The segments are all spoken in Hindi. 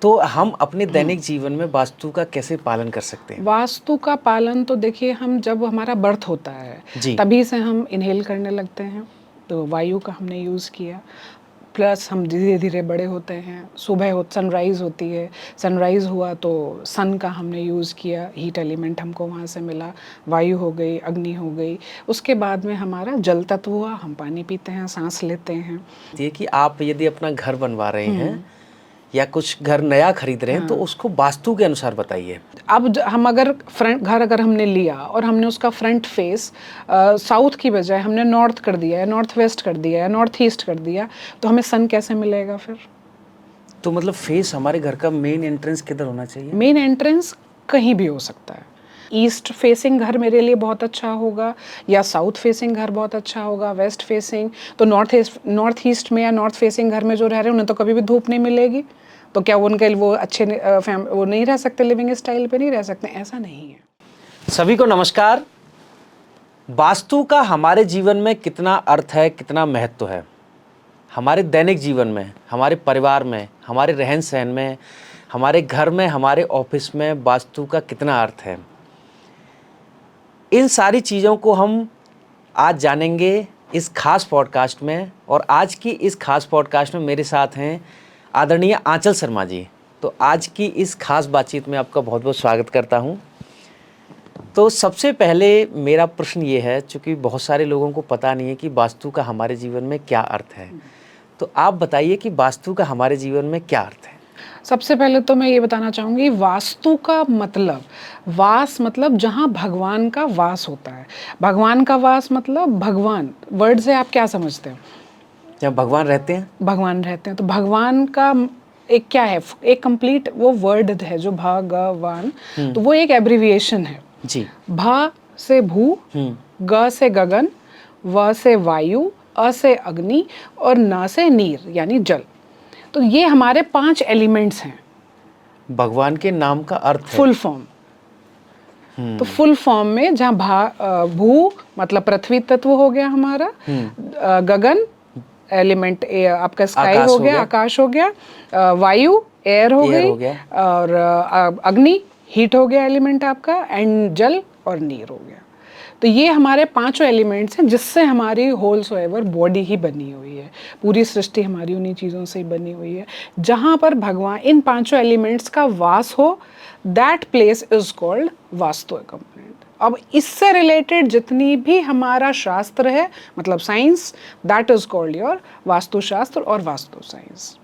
तो हम अपने दैनिक जीवन में वास्तु का कैसे पालन कर सकते हैं? वास्तु का पालन तो देखिए हम जब हमारा बर्थ होता है जी। तभी से हम इनहेल करने लगते हैं, तो वायु का हमने यूज़ किया। प्लस हम धीरे धीरे बड़े होते हैं, सुबह हो सनराइज़ होती है, सनराइज़ हुआ तो सन का हमने यूज़ किया, हीट एलिमेंट हमको वहाँ से मिला, वायु हो गई, अग्नि हो गई। उसके बाद में हमारा जल तत्व हुआ, हम पानी पीते हैं, सांस लेते हैं। ये कि आप यदि अपना घर बनवा रहे हैं या कुछ घर नया खरीद रहे हैं तो उसको वास्तु के अनुसार बताइए। अब हम अगर फ्रंट घर अगर हमने लिया और हमने उसका फ्रंट फेस साउथ की बजाय हमने नॉर्थ कर दिया या नॉर्थ वेस्ट कर दिया या नॉर्थ ईस्ट कर दिया, तो हमें सन कैसे मिलेगा फिर? तो मतलब फेस हमारे घर का मेन एंट्रेंस किधर होना चाहिए? मेन एंट्रेंस कहीं भी हो सकता है। ईस्ट फेसिंग घर मेरे लिए बहुत अच्छा होगा या साउथ फेसिंग घर बहुत अच्छा होगा, वेस्ट फेसिंग तो नॉर्थ ईस्ट में या नॉर्थ फेसिंग घर में जो रह रहे हैं उन्हें तो कभी भी धूप नहीं मिलेगी, तो क्या उनके वो अच्छे वो नहीं रह सकते, लिविंग स्टाइल पे नहीं रह सकते? ऐसा नहीं है। सभी को नमस्कार। वास्तु का हमारे जीवन में कितना अर्थ है, कितना महत्व है? हमारे दैनिक जीवन में, हमारे परिवार में, हमारे रहन सहन में, हमारे घर में, हमारे ऑफिस में वास्तु का कितना अर्थ है? इन सारी चीज़ों को हम आज जानेंगे इस खास पॉडकास्ट में। और आज की इस खास पॉडकास्ट में मेरे साथ हैं आदरणीय आंचल शर्मा जी। तो आज की इस खास बातचीत में आपका बहुत बहुत स्वागत करता हूं। तो सबसे पहले मेरा प्रश्न ये है, चूँकि बहुत सारे लोगों को पता नहीं है कि वास्तु का हमारे जीवन में क्या अर्थ है, तो आप बताइए कि वास्तु का हमारे जीवन में क्या अर्थ है? सबसे पहले तो मैं ये बताना चाहूँगी, वास्तु का मतलब, वास मतलब जहाँ भगवान का वास होता है। भगवान का वास मतलब भगवान, वर्ड से आप क्या समझते हैं? जब भगवान रहते हैं, भगवान रहते हैं, तो भगवान का एक क्या है, एक कंप्लीट वो वर्ड है जो भगवान, तो वो एक एब्रिविएशन है। जी। भा से भू, ग से गगन, व से वायु, अ से अग्नि और न से नीर यानी जल। तो ये हमारे 5 एलिमेंट्स हैं। भगवान के नाम का अर्थ है फुल फॉर्म। तो फुल फॉर्म में जहाँ भू मतलब पृथ्वी तत्व हो गया हमारा, गगन एलिमेंट आपका स्काई हो गया, आकाश हो गया, वायु एयर हो गई, और अग्नि हीट हो गया एलिमेंट आपका, एंड जल और नीर हो गया। तो ये हमारे 5 एलिमेंट्स हैं जिससे हमारी होल सोएवर बॉडी ही बनी हुई है। पूरी सृष्टि हमारी उन्हीं चीज़ों से ही बनी हुई है। जहाँ पर भगवान इन 5 एलिमेंट्स का वास हो, that place is called vastu component. अब इससे रिलेटेड जितनी भी हमारा शास्त्र है, मतलब science, that is called your vastu शास्त्र और वास्तु साइंस।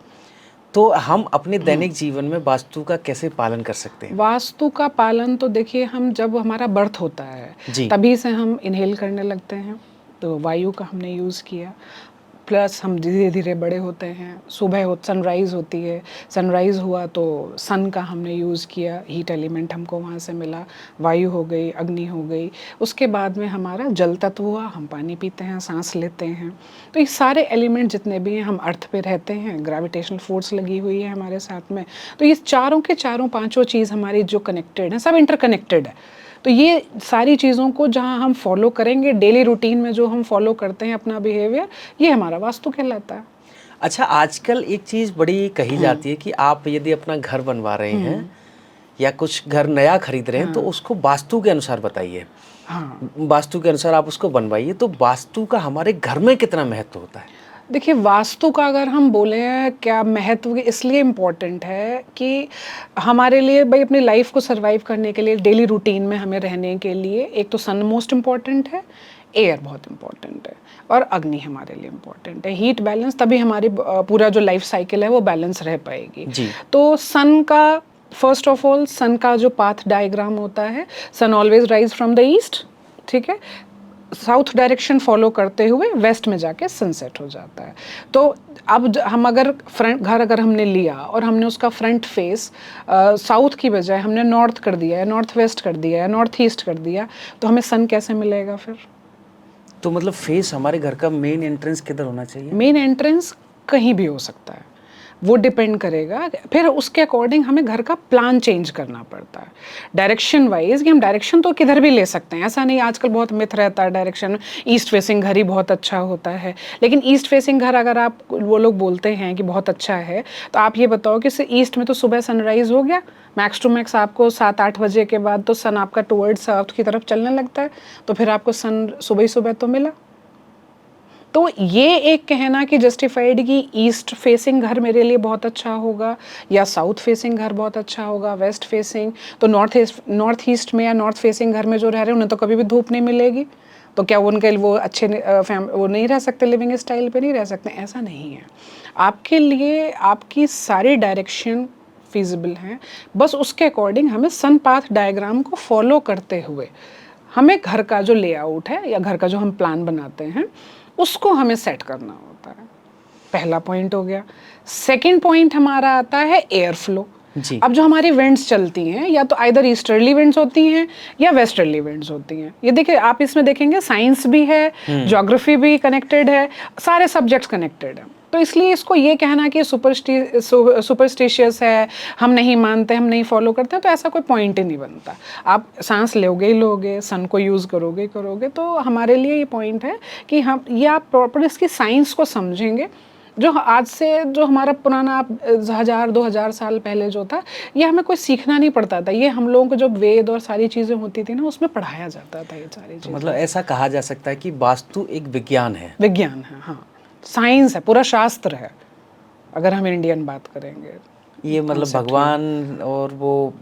तो हम अपने दैनिक जीवन में वास्तु का कैसे पालन कर सकते हैं? वास्तु का पालन तो देखिए हम जब हमारा बर्थ होता है तभी से हम इनहेल करने लगते हैं, तो वायु का हमने यूज़ किया। प्लस हम धीरे धीरे बड़े होते हैं, सुबह हो सनराइज़ होती है, सनराइज़ हुआ तो सन का हमने यूज़ किया, हीट एलिमेंट हमको वहाँ से मिला, वायु हो गई, अग्नि हो गई। उसके बाद में हमारा जल तत्व हुआ, हम पानी पीते हैं, सांस लेते हैं। तो ये सारे एलिमेंट जितने भी हैं, हम अर्थ पे रहते हैं, ग्रेविटेशनल फोर्स लगी हुई है हमारे साथ में। तो ये चारों के चारों 5 चीज़ हमारी जो कनेक्टेड हैं, सब इंटरकनेक्टेड है। तो ये सारी चीज़ों को जहाँ हम फॉलो करेंगे, डेली रूटीन में जो हम फॉलो करते हैं अपना बिहेवियर, ये हमारा वास्तु कहलाता है। अच्छा, आजकल एक चीज़ बड़ी कही जाती है कि आप यदि अपना घर बनवा रहे हैं या कुछ घर नया खरीद रहे हैं तो उसको वास्तु के अनुसार बताइए। वास्तु के अनुसार आप उसको बनवाइए। तो वास्तु का हमारे घर में कितना महत्व होता है? देखिए, वास्तु का अगर हम बोले क्या महत्व इसलिए इम्पोर्टेंट है कि हमारे लिए भाई अपनी लाइफ को सरवाइव करने के लिए, डेली रूटीन में हमें रहने के लिए, एक तो सन मोस्ट इम्पॉर्टेंट है, एयर बहुत इम्पॉर्टेंट है, और अग्नि हमारे लिए इम्पॉर्टेंट है। हीट बैलेंस, तभी हमारी पूरा जो लाइफ साइकिल है वो बैलेंस रह पाएगी। तो सन का, फर्स्ट ऑफ ऑल सन का जो पाथ डायग्राम होता है, sun always rise from the east, ठीक है, साउथ डायरेक्शन फॉलो करते हुए वेस्ट में जाके सनसेट हो जाता है। तो अब हम अगर घर अगर हमने लिया और हमने उसका फ्रंट फेस साउथ की बजाय हमने नॉर्थ कर दिया या नॉर्थ वेस्ट कर दिया या नॉर्थ ईस्ट कर दिया, तो हमें सन कैसे मिलेगा फिर? तो मतलब फेस हमारे घर का मेन एंट्रेंस किधर होना चाहिए? मेन एंट्रेंस कहीं भी हो सकता है। वो डिपेंड करेगा। फिर उसके अकॉर्डिंग हमें घर का प्लान चेंज करना पड़ता है डायरेक्शन वाइज, कि हम डायरेक्शन तो किधर भी ले सकते हैं, ऐसा नहीं। आजकल बहुत मिथ रहता है डायरेक्शन, ईस्ट फेसिंग घर ही बहुत अच्छा होता है, लेकिन ईस्ट फेसिंग घर अगर आप, वो लोग बोलते हैं कि बहुत अच्छा है, तो आप ये बताओ कि ईस्ट में तो सुबह सनराइज हो गया, मैक्स टू मैक्स आपको 7-8 बजे के बाद तो सन आपका टुवर्ड्स साउथ की तरफ चलने लगता है, तो फिर आपको सन सुबह ही सुबह तो मिला। तो ये एक कहना कि जस्टिफाइड कि ईस्ट फेसिंग घर मेरे लिए बहुत अच्छा होगा या साउथ फेसिंग घर बहुत अच्छा होगा, वेस्ट फेसिंग, तो नॉर्थ ईस्ट में या नॉर्थ फेसिंग घर में जो रह रहे हैं उन्हें तो कभी भी धूप नहीं मिलेगी, तो क्या उनके वो अच्छे वो नहीं रह सकते, लिविंग स्टाइल पे नहीं रह सकते? ऐसा नहीं है। आपके लिए आपकी सारी डायरेक्शन फिजिबल हैं, बस उसके अकॉर्डिंग हमें सन पाथ डायग्राम को फॉलो करते हुए हमें घर का जो लेआउट है या घर का जो हम प्लान बनाते हैं उसको हमें सेट करना होता है। पहला पॉइंट हो गया। सेकंड पॉइंट हमारा आता है एयर फ्लो। अब जो हमारी विंड्स चलती हैं या तो आइदर ईस्टर्ली विंड्स होती हैं या वेस्टर्ली विंड्स होती हैं। ये देखिए, आप इसमें देखेंगे साइंस भी है, ज्योग्राफी भी कनेक्टेड है, सारे सब्जेक्ट्स कनेक्टेड हैं। तो इसलिए इसको ये कहना कि सुपरस्टिशियस है, हम नहीं मानते, हम नहीं फॉलो करते, तो ऐसा कोई पॉइंट ही नहीं बनता। आप सांस लोगे ही लोगे, सन को यूज़ करोगे ही करोगे। तो हमारे लिए ये पॉइंट है कि हम ये आप प्रॉपर इसकी साइंस को समझेंगे। जो आज से जो हमारा पुराना 1000-2000 साल पहले जो था, ये हमें कोई सीखना नहीं पड़ता था। ये हम लोगों को जो वेद और सारी चीज़ें होती थी ना, उसमें पढ़ाया जाता था ये सारी चीज़ें। मतलब ऐसा कहा जा सकता है कि वास्तु एक विज्ञान है। विज्ञान है, हाँ, साइंस है, पूरा शास्त्र है, अगर हम इंडियन बात करेंगे। ये मतलब भगवान, और वो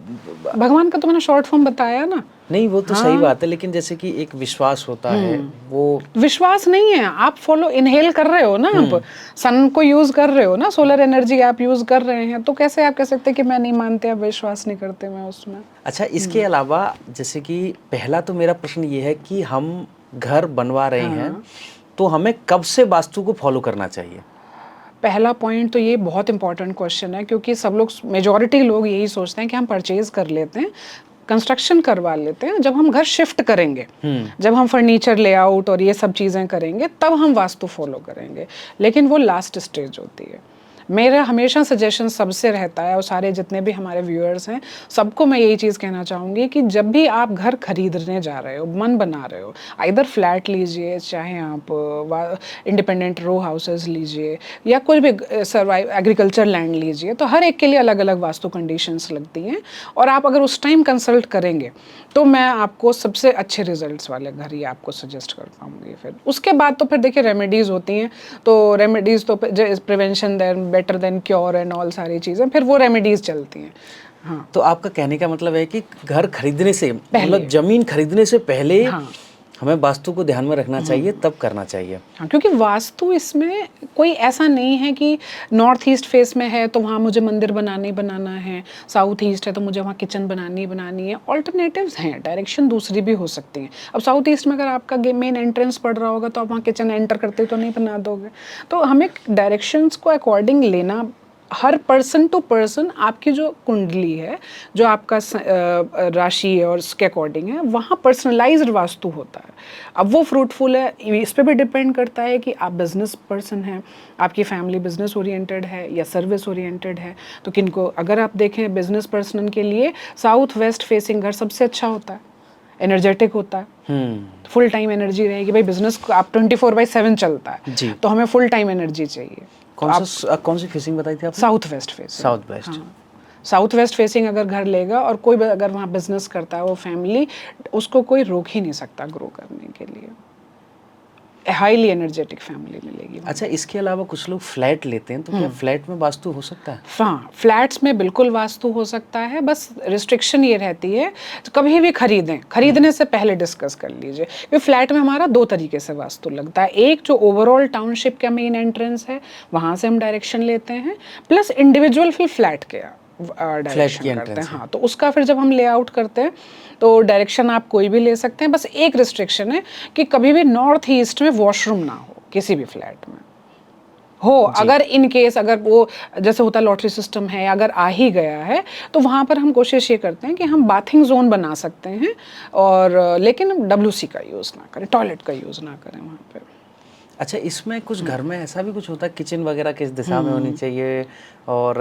भगवान का तो मैंने शॉर्ट फॉर्म बताया ना। नहीं, वो तो सही बात है, लेकिन जैसे कि एक विश्वास होता है, वो विश्वास नहीं है, आप फॉलो इनहेल कर रहे हो ना, आप सन को यूज कर रहे हो ना, सोलर एनर्जी आप यूज कर रहे हैं, तो कैसे आप कह सकते हैं कि मैं नहीं मानते, आप विश्वास नहीं करते मैं उसमें। अच्छा, इसके अलावा जैसे कि पहला तो मेरा प्रश्न ये है कि हम घर बनवा रहे हैं, तो हमें कब से वास्तु को फॉलो करना चाहिए? पहला पॉइंट तो ये बहुत इंपॉर्टेंट क्वेश्चन है, क्योंकि सब लोग, मेजॉरिटी लोग यही सोचते हैं कि हम परचेज कर लेते हैं, कंस्ट्रक्शन करवा लेते हैं, जब हम घर शिफ्ट करेंगे, जब हम फर्नीचर लेआउट और ये सब चीज़ें करेंगे, तब हम वास्तु फॉलो करेंगे। लेकिन वो लास्ट स्टेज होती है। मेरा हमेशा सजेशन सबसे रहता है, और सारे जितने भी हमारे व्यूअर्स हैं सबको मैं यही चीज़ कहना चाहूँगी कि जब भी आप घर खरीदने जा रहे हो, मन बना रहे हो, आइदर फ्लैट लीजिए, चाहे आप इंडिपेंडेंट रो हाउसेस लीजिए, या कोई भी एग्रीकल्चर लैंड लीजिए, तो हर एक के लिए अलग अलग वास्तु कंडीशंस लगती हैं। और आप अगर उस टाइम कंसल्ट करेंगे तो मैं आपको सबसे अच्छे रिजल्ट्स वाले घर ही आपको सजेस्ट कर पाऊँगी। फिर उसके बाद तो फिर देखिए रेमेडीज़ होती हैं, तो रेमेडीज़ तो prevention better than cure and all सारी चीज़ें, फिर वो रेमेडीज़ चलती हैं। हाँ, तो आपका कहने का मतलब है कि घर खरीदने से, मतलब जमीन खरीदने से पहले हमें वास्तु को ध्यान में रखना चाहिए, तब करना चाहिए। हाँ, क्योंकि वास्तु इसमें कोई ऐसा नहीं है कि नॉर्थ ईस्ट फेस में है तो वहाँ मुझे मंदिर बनाना है, साउथ ईस्ट है तो मुझे वहाँ किचन बनानी है। ऑल्टरनेटिव्स हैं, डायरेक्शन दूसरी भी हो सकती हैं। अब साउथ ईस्ट में अगर आपका मेन एंट्रेंस पड़ रहा होगा तो आप वहाँ किचन एंटर करते तो नहीं बना दोगे। तो हमें डायरेक्शंस को अकॉर्डिंग लेना, हर पर्सन टू पर्सन आपकी जो कुंडली है, जो आपका राशि है और उसके अकॉर्डिंग है, वहाँ पर्सनलाइज्ड वास्तु होता है। अब वो फ्रूटफुल है, इस पे भी डिपेंड करता है कि आप बिजनेस पर्सन हैं, आपकी फैमिली बिजनेस ओरिएंटेड है या सर्विस ओरिएंटेड है। तो किनको, अगर आप देखें बिजनेस पर्सन के लिए साउथ वेस्ट फेसिंग घर सबसे अच्छा होता है, एनर्जेटिक होता है, फुल टाइम एनर्जी रहेगी। भाई बिजनेस को आप 24/7 चलता है, तो हमें फुल टाइम एनर्जी चाहिए। कौन सी फेसिंग बताई थी आपने? South west facing. South west. South west facing अगर घर लेगा और कोई अगर वहाँ बिजनेस करता है, वो फैमिली, उसको कोई रोक ही नहीं सकता ग्रो करने के लिए। हाईली एनर्जेटिक फैमिली मिलेगी। अच्छा, इसके अलावा कुछ लोग फ्लैट लेते हैं, तो क्या फ्लैट में वास्तु हो सकता है? हाँ, फ्लैट्स में बिल्कुल वास्तु हो सकता है, बस रिस्ट्रिक्शन ये रहती है तो कभी भी खरीदने से पहले डिस्कस कर लीजिए। क्योंकि फ्लैट में हमारा 2 तरीके से वास्तु लगता है। एक जो ओवरऑल टाउनशिप का मेन एंट्रेंस है, वहाँ से हम डायरेक्शन लेते हैं, प्लस इंडिविजुअल फिर फ्लैट के डायरेक्शन करते हैं। हाँ, तो उसका फिर जब हम लेआउट करते हैं तो डायरेक्शन आप कोई भी ले सकते हैं। बस एक रिस्ट्रिक्शन है कि कभी भी नॉर्थ ईस्ट में वॉशरूम ना हो किसी भी फ्लैट में हो। अगर इन केस अगर वो जैसे होता है लॉटरी सिस्टम है, अगर आ ही गया है तो वहाँ पर हम कोशिश ये करते हैं कि हम बाथिंग जोन बना सकते हैं, और लेकिन WC का यूज़ ना करें, टॉयलेट का यूज़ ना करें वहाँ पर। अच्छा, इसमें कुछ घर में ऐसा भी कुछ होता है, किचन वगैरह किस दिशा में होनी चाहिए? और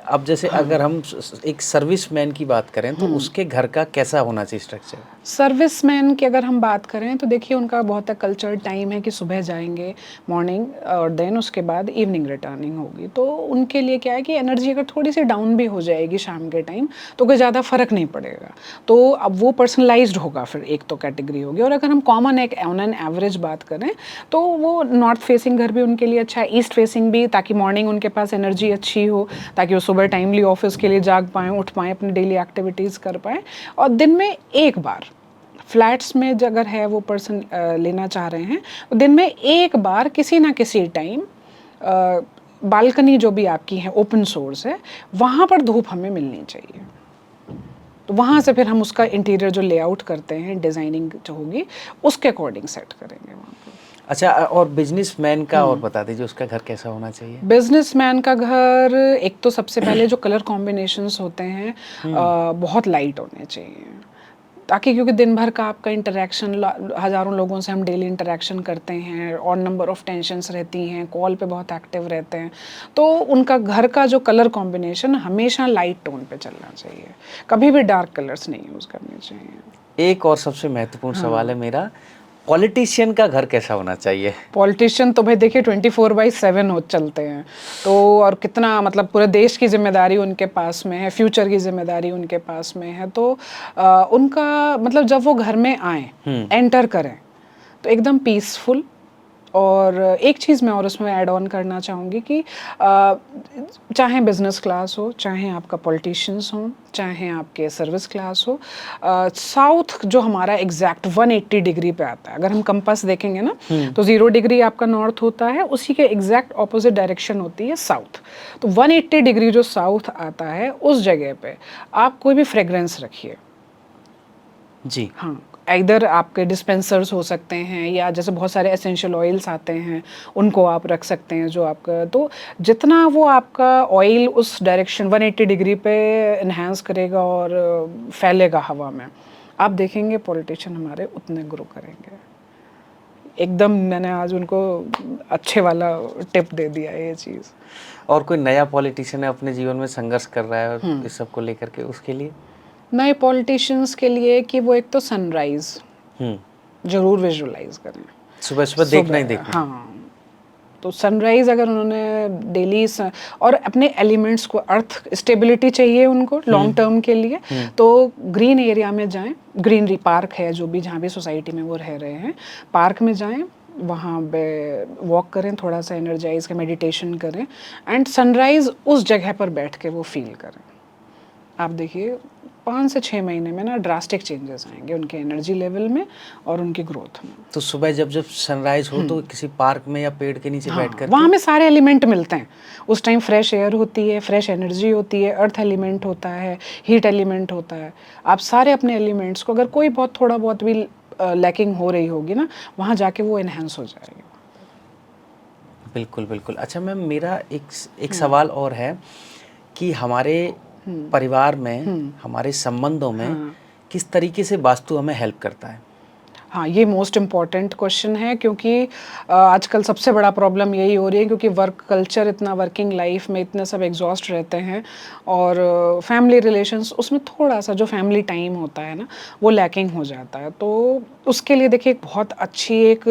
अब जैसे अगर हम एक सर्विसमैन की बात करें तो उसके घर का कैसा होना चाहिए स्ट्रक्चर? सर्विसमैन की अगर हम बात करें तो देखिए उनका बहुत कल्चर टाइम है कि सुबह जाएंगे मॉर्निंग और देन उसके बाद इवनिंग रिटर्निंग होगी। तो उनके लिए क्या है कि एनर्जी अगर थोड़ी सी डाउन भी हो जाएगी शाम के टाइम तो कोई ज़्यादा फ़र्क नहीं पड़ेगा। तो अब वो पर्सनलाइज्ड होगा, फिर एक तो कैटेगरी होगी। और अगर हम कॉमन एक ऑन एन एवरेज बात करें तो वो नॉर्थ फेसिंग घर भी उनके लिए अच्छा है, ईस्ट फेसिंग भी, ताकि मॉर्निंग उनके पास एनर्जी अच्छी हो, ताकि वो सुबह टाइमली ऑफिस के लिए जाग पाएँ, उठ पाएँ, अपनी डेली एक्टिविटीज़ कर पाएँ। और दिन में एक बार फ्लैट्स में अगर है वो पर्सन लेना चाह रहे हैं तो दिन में एक बार किसी ना किसी टाइम बालकनी जो भी आपकी है ओपन सोर्स है वहाँ पर धूप हमें मिलनी चाहिए। तो वहाँ से फिर हम उसका इंटीरियर जो लेआउट करते हैं, डिज़ाइनिंग जो होगी उसके अकॉर्डिंग सेट करेंगे वहाँ पर। अच्छा, और बिजनेसमैन का और बता दीजिए, उसका घर कैसा होना चाहिए? बिजनेसमैन का घर, एक तो सबसे पहले जो कलर कॉम्बिनेशंस होते हैं बहुत लाइट होने चाहिए, ताकि क्योंकि दिन भर का आपका इंटरेक्शन, हज़ारों लोगों से हम डेली इंटरेक्शन करते हैं और नंबर ऑफ़ टेंशन्स रहती हैं, कॉल पे बहुत एक्टिव रहते हैं। तो उनका घर का जो कलर कॉम्बिनेशन हमेशा लाइट टोन पे चलना चाहिए, कभी भी डार्क कलर्स नहीं यूज़ करने चाहिए। एक और सबसे महत्वपूर्ण सवाल है मेरा, पॉलिटिशियन का घर कैसा होना चाहिए? पॉलिटिशियन तो भाई देखिए 24/7 हो चलते हैं, तो और कितना मतलब पूरे देश की जिम्मेदारी उनके पास में है, फ्यूचर की जिम्मेदारी उनके पास में है। तो उनका मतलब जब वो घर में आए, एंटर करें तो एकदम पीसफुल। और एक चीज़ मैं और उसमें ऐड ऑन करना चाहूँगी कि चाहे बिजनेस क्लास हो, चाहे आपका पॉलिटिशियंस हो, चाहे आपके सर्विस क्लास हो, साउथ जो हमारा एग्जैक्ट 180 डिग्री पे आता है। अगर हम कंपास देखेंगे ना तो 0 डिग्री आपका नॉर्थ होता है, उसी के एग्जैक्ट ऑपोजिट डायरेक्शन होती है साउथ। तो 180 डिग्री जो साउथ आता है उस जगह पे आप कोई भी फ्रेग्रेंस रखिए। जी हाँ, इधर आपके डिस्पेंसर्स हो सकते हैं या जैसे बहुत सारे एसेंशियल ऑयल्स आते हैं उनको आप रख सकते हैं। जो आपका तो जितना वो आपका ऑयल उस डायरेक्शन 180 डिग्री पे इन्हांस करेगा और फैलेगा हवा में, आप देखेंगे पॉलिटिशियन हमारे उतने ग्रो करेंगे। एकदम मैंने आज उनको अच्छे वाला टिप दे दिया ये चीज़। और कोई नया पॉलिटिशियन है अपने जीवन में संघर्ष कर रहा है और इस सब को लेकर के, उसके लिए? नए पॉलिटिशियंस के लिए कि वो एक तो सनराइज जरूर विजुअलाइज करें, सुबह सुबह देखना ही देखना। हाँ, तो सनराइज अगर उन्होंने डेली और अपने एलिमेंट्स को, अर्थ स्टेबिलिटी चाहिए उनको लॉन्ग टर्म के लिए, तो ग्रीन एरिया में जाएं। ग्रीनरी पार्क है जो भी जहाँ भी सोसाइटी में वो रह रहे हैं, पार्क में जाएं, वहाँ पे वॉक करें, थोड़ा सा एनर्जाइज का मेडिटेशन करें एंड सनराइज उस जगह पर बैठ के वो फील करें। आप देखिए 5 से 6 महीने में ना ड्रास्टिक चेंजेस आएंगे उनके एनर्जी लेवल में और उनकी ग्रोथ में। तो सुबह जब जब सनराइज हो तो किसी पार्क में या पेड़ के नीचे बैठ कर वहाँ में सारे एलिमेंट मिलते हैं उस टाइम, फ्रेश एयर होती है, फ्रेश एनर्जी होती है, अर्थ एलिमेंट होता है, हीट एलिमेंट होता है। आप सारे अपने एलिमेंट्स को, अगर कोई बहुत थोड़ा बहुत भी लैकिंग हो रही होगी ना, वहाँ जाके वो एनहेंस हो जाएगी। बिल्कुल बिल्कुल। अच्छा मैम, मेरा एक सवाल और है कि हमारे परिवार में, हमारे संबंधों में किस तरीके से वास्तु हमें हेल्प करता है? हाँ, ये मोस्ट इम्पॉर्टेंट क्वेश्चन है, क्योंकि आजकल सबसे बड़ा प्रॉब्लम यही हो रही है, क्योंकि वर्क कल्चर इतना, वर्किंग लाइफ में इतने सब एग्जॉस्ट रहते हैं और फैमिली रिलेशंस, उसमें थोड़ा सा जो फैमिली टाइम होता है ना वो लैकिंग हो जाता है। तो उसके लिए देखिए एक बहुत अच्छी एक,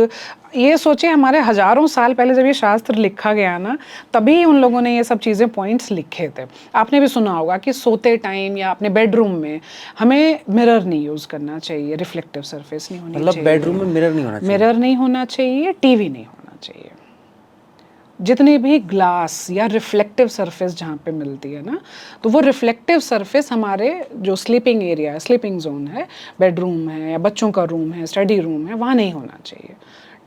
ये सोचिए हमारे हज़ारों साल पहले जब ये शास्त्र लिखा गया ना, तभी उन लोगों ने ये सब चीज़ें पॉइंट्स लिखे थे। आपने भी सुना होगा कि सोते टाइम या अपने बेडरूम में हमें मिरर नहीं यूज़ करना चाहिए, रिफ्लेक्टिव सरफेस नहीं होनी चाहिए। मतलब बेडरूम में मिरर नहीं होना चाहिए? मिरर नहीं होना चाहिए, टीवी नहीं होना चाहिए। जितने भी ग्लास या रिफ्लेक्टिव सरफेस जहाँ पे मिलती है ना, तो वो रिफ्लेक्टिव सरफेस हमारे जो स्लीपिंग एरिया है, स्लीपिंग जोन है, बेडरूम है या बच्चों का रूम है, स्टडी रूम है, वहाँ नहीं होना चाहिए।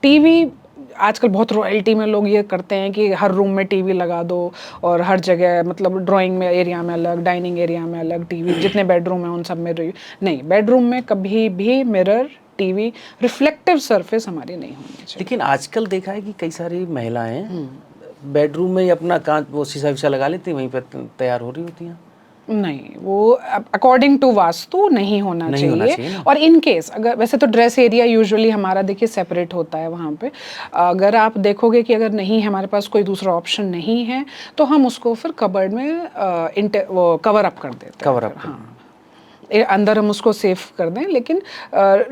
टीवी आजकल बहुत रॉयल्टी में लोग ये करते हैं कि हर रूम में टीवी लगा दो और हर जगह, मतलब ड्राइंग में एरिया में अलग, डाइनिंग एरिया में अलग टीवी, जितने बेडरूम है उन सब में नहीं, बेडरूम में कभी भी मिरर, टीवी, रिफ्लेक्टिव सरफेस हमारी नहीं होनी चाहिए। लेकिन आजकल देखा है कि कई सारी महिलाएं बेडरूम में ही अपना कांच वो शीशा विशा लगा लेती हैं, वहीं पर तैयार हो रही होती हैं। नहीं, वो अकॉर्डिंग टू वास्तु नहीं होना नहीं होना चाहिए। चाहिए ना। और इन केस अगर, वैसे तो ड्रेस एरिया यूजुअली हमारा देखिए सेपरेट होता है वहाँ पे, अगर आप देखोगे कि अगर नहीं हमारे पास कोई दूसरा ऑप्शन नहीं है तो हम उसको फिर कबर्ड में वो कवर अप कर देते हैं। कवर अप हाँ, अंदर हम उसको सेफ कर दें। लेकिन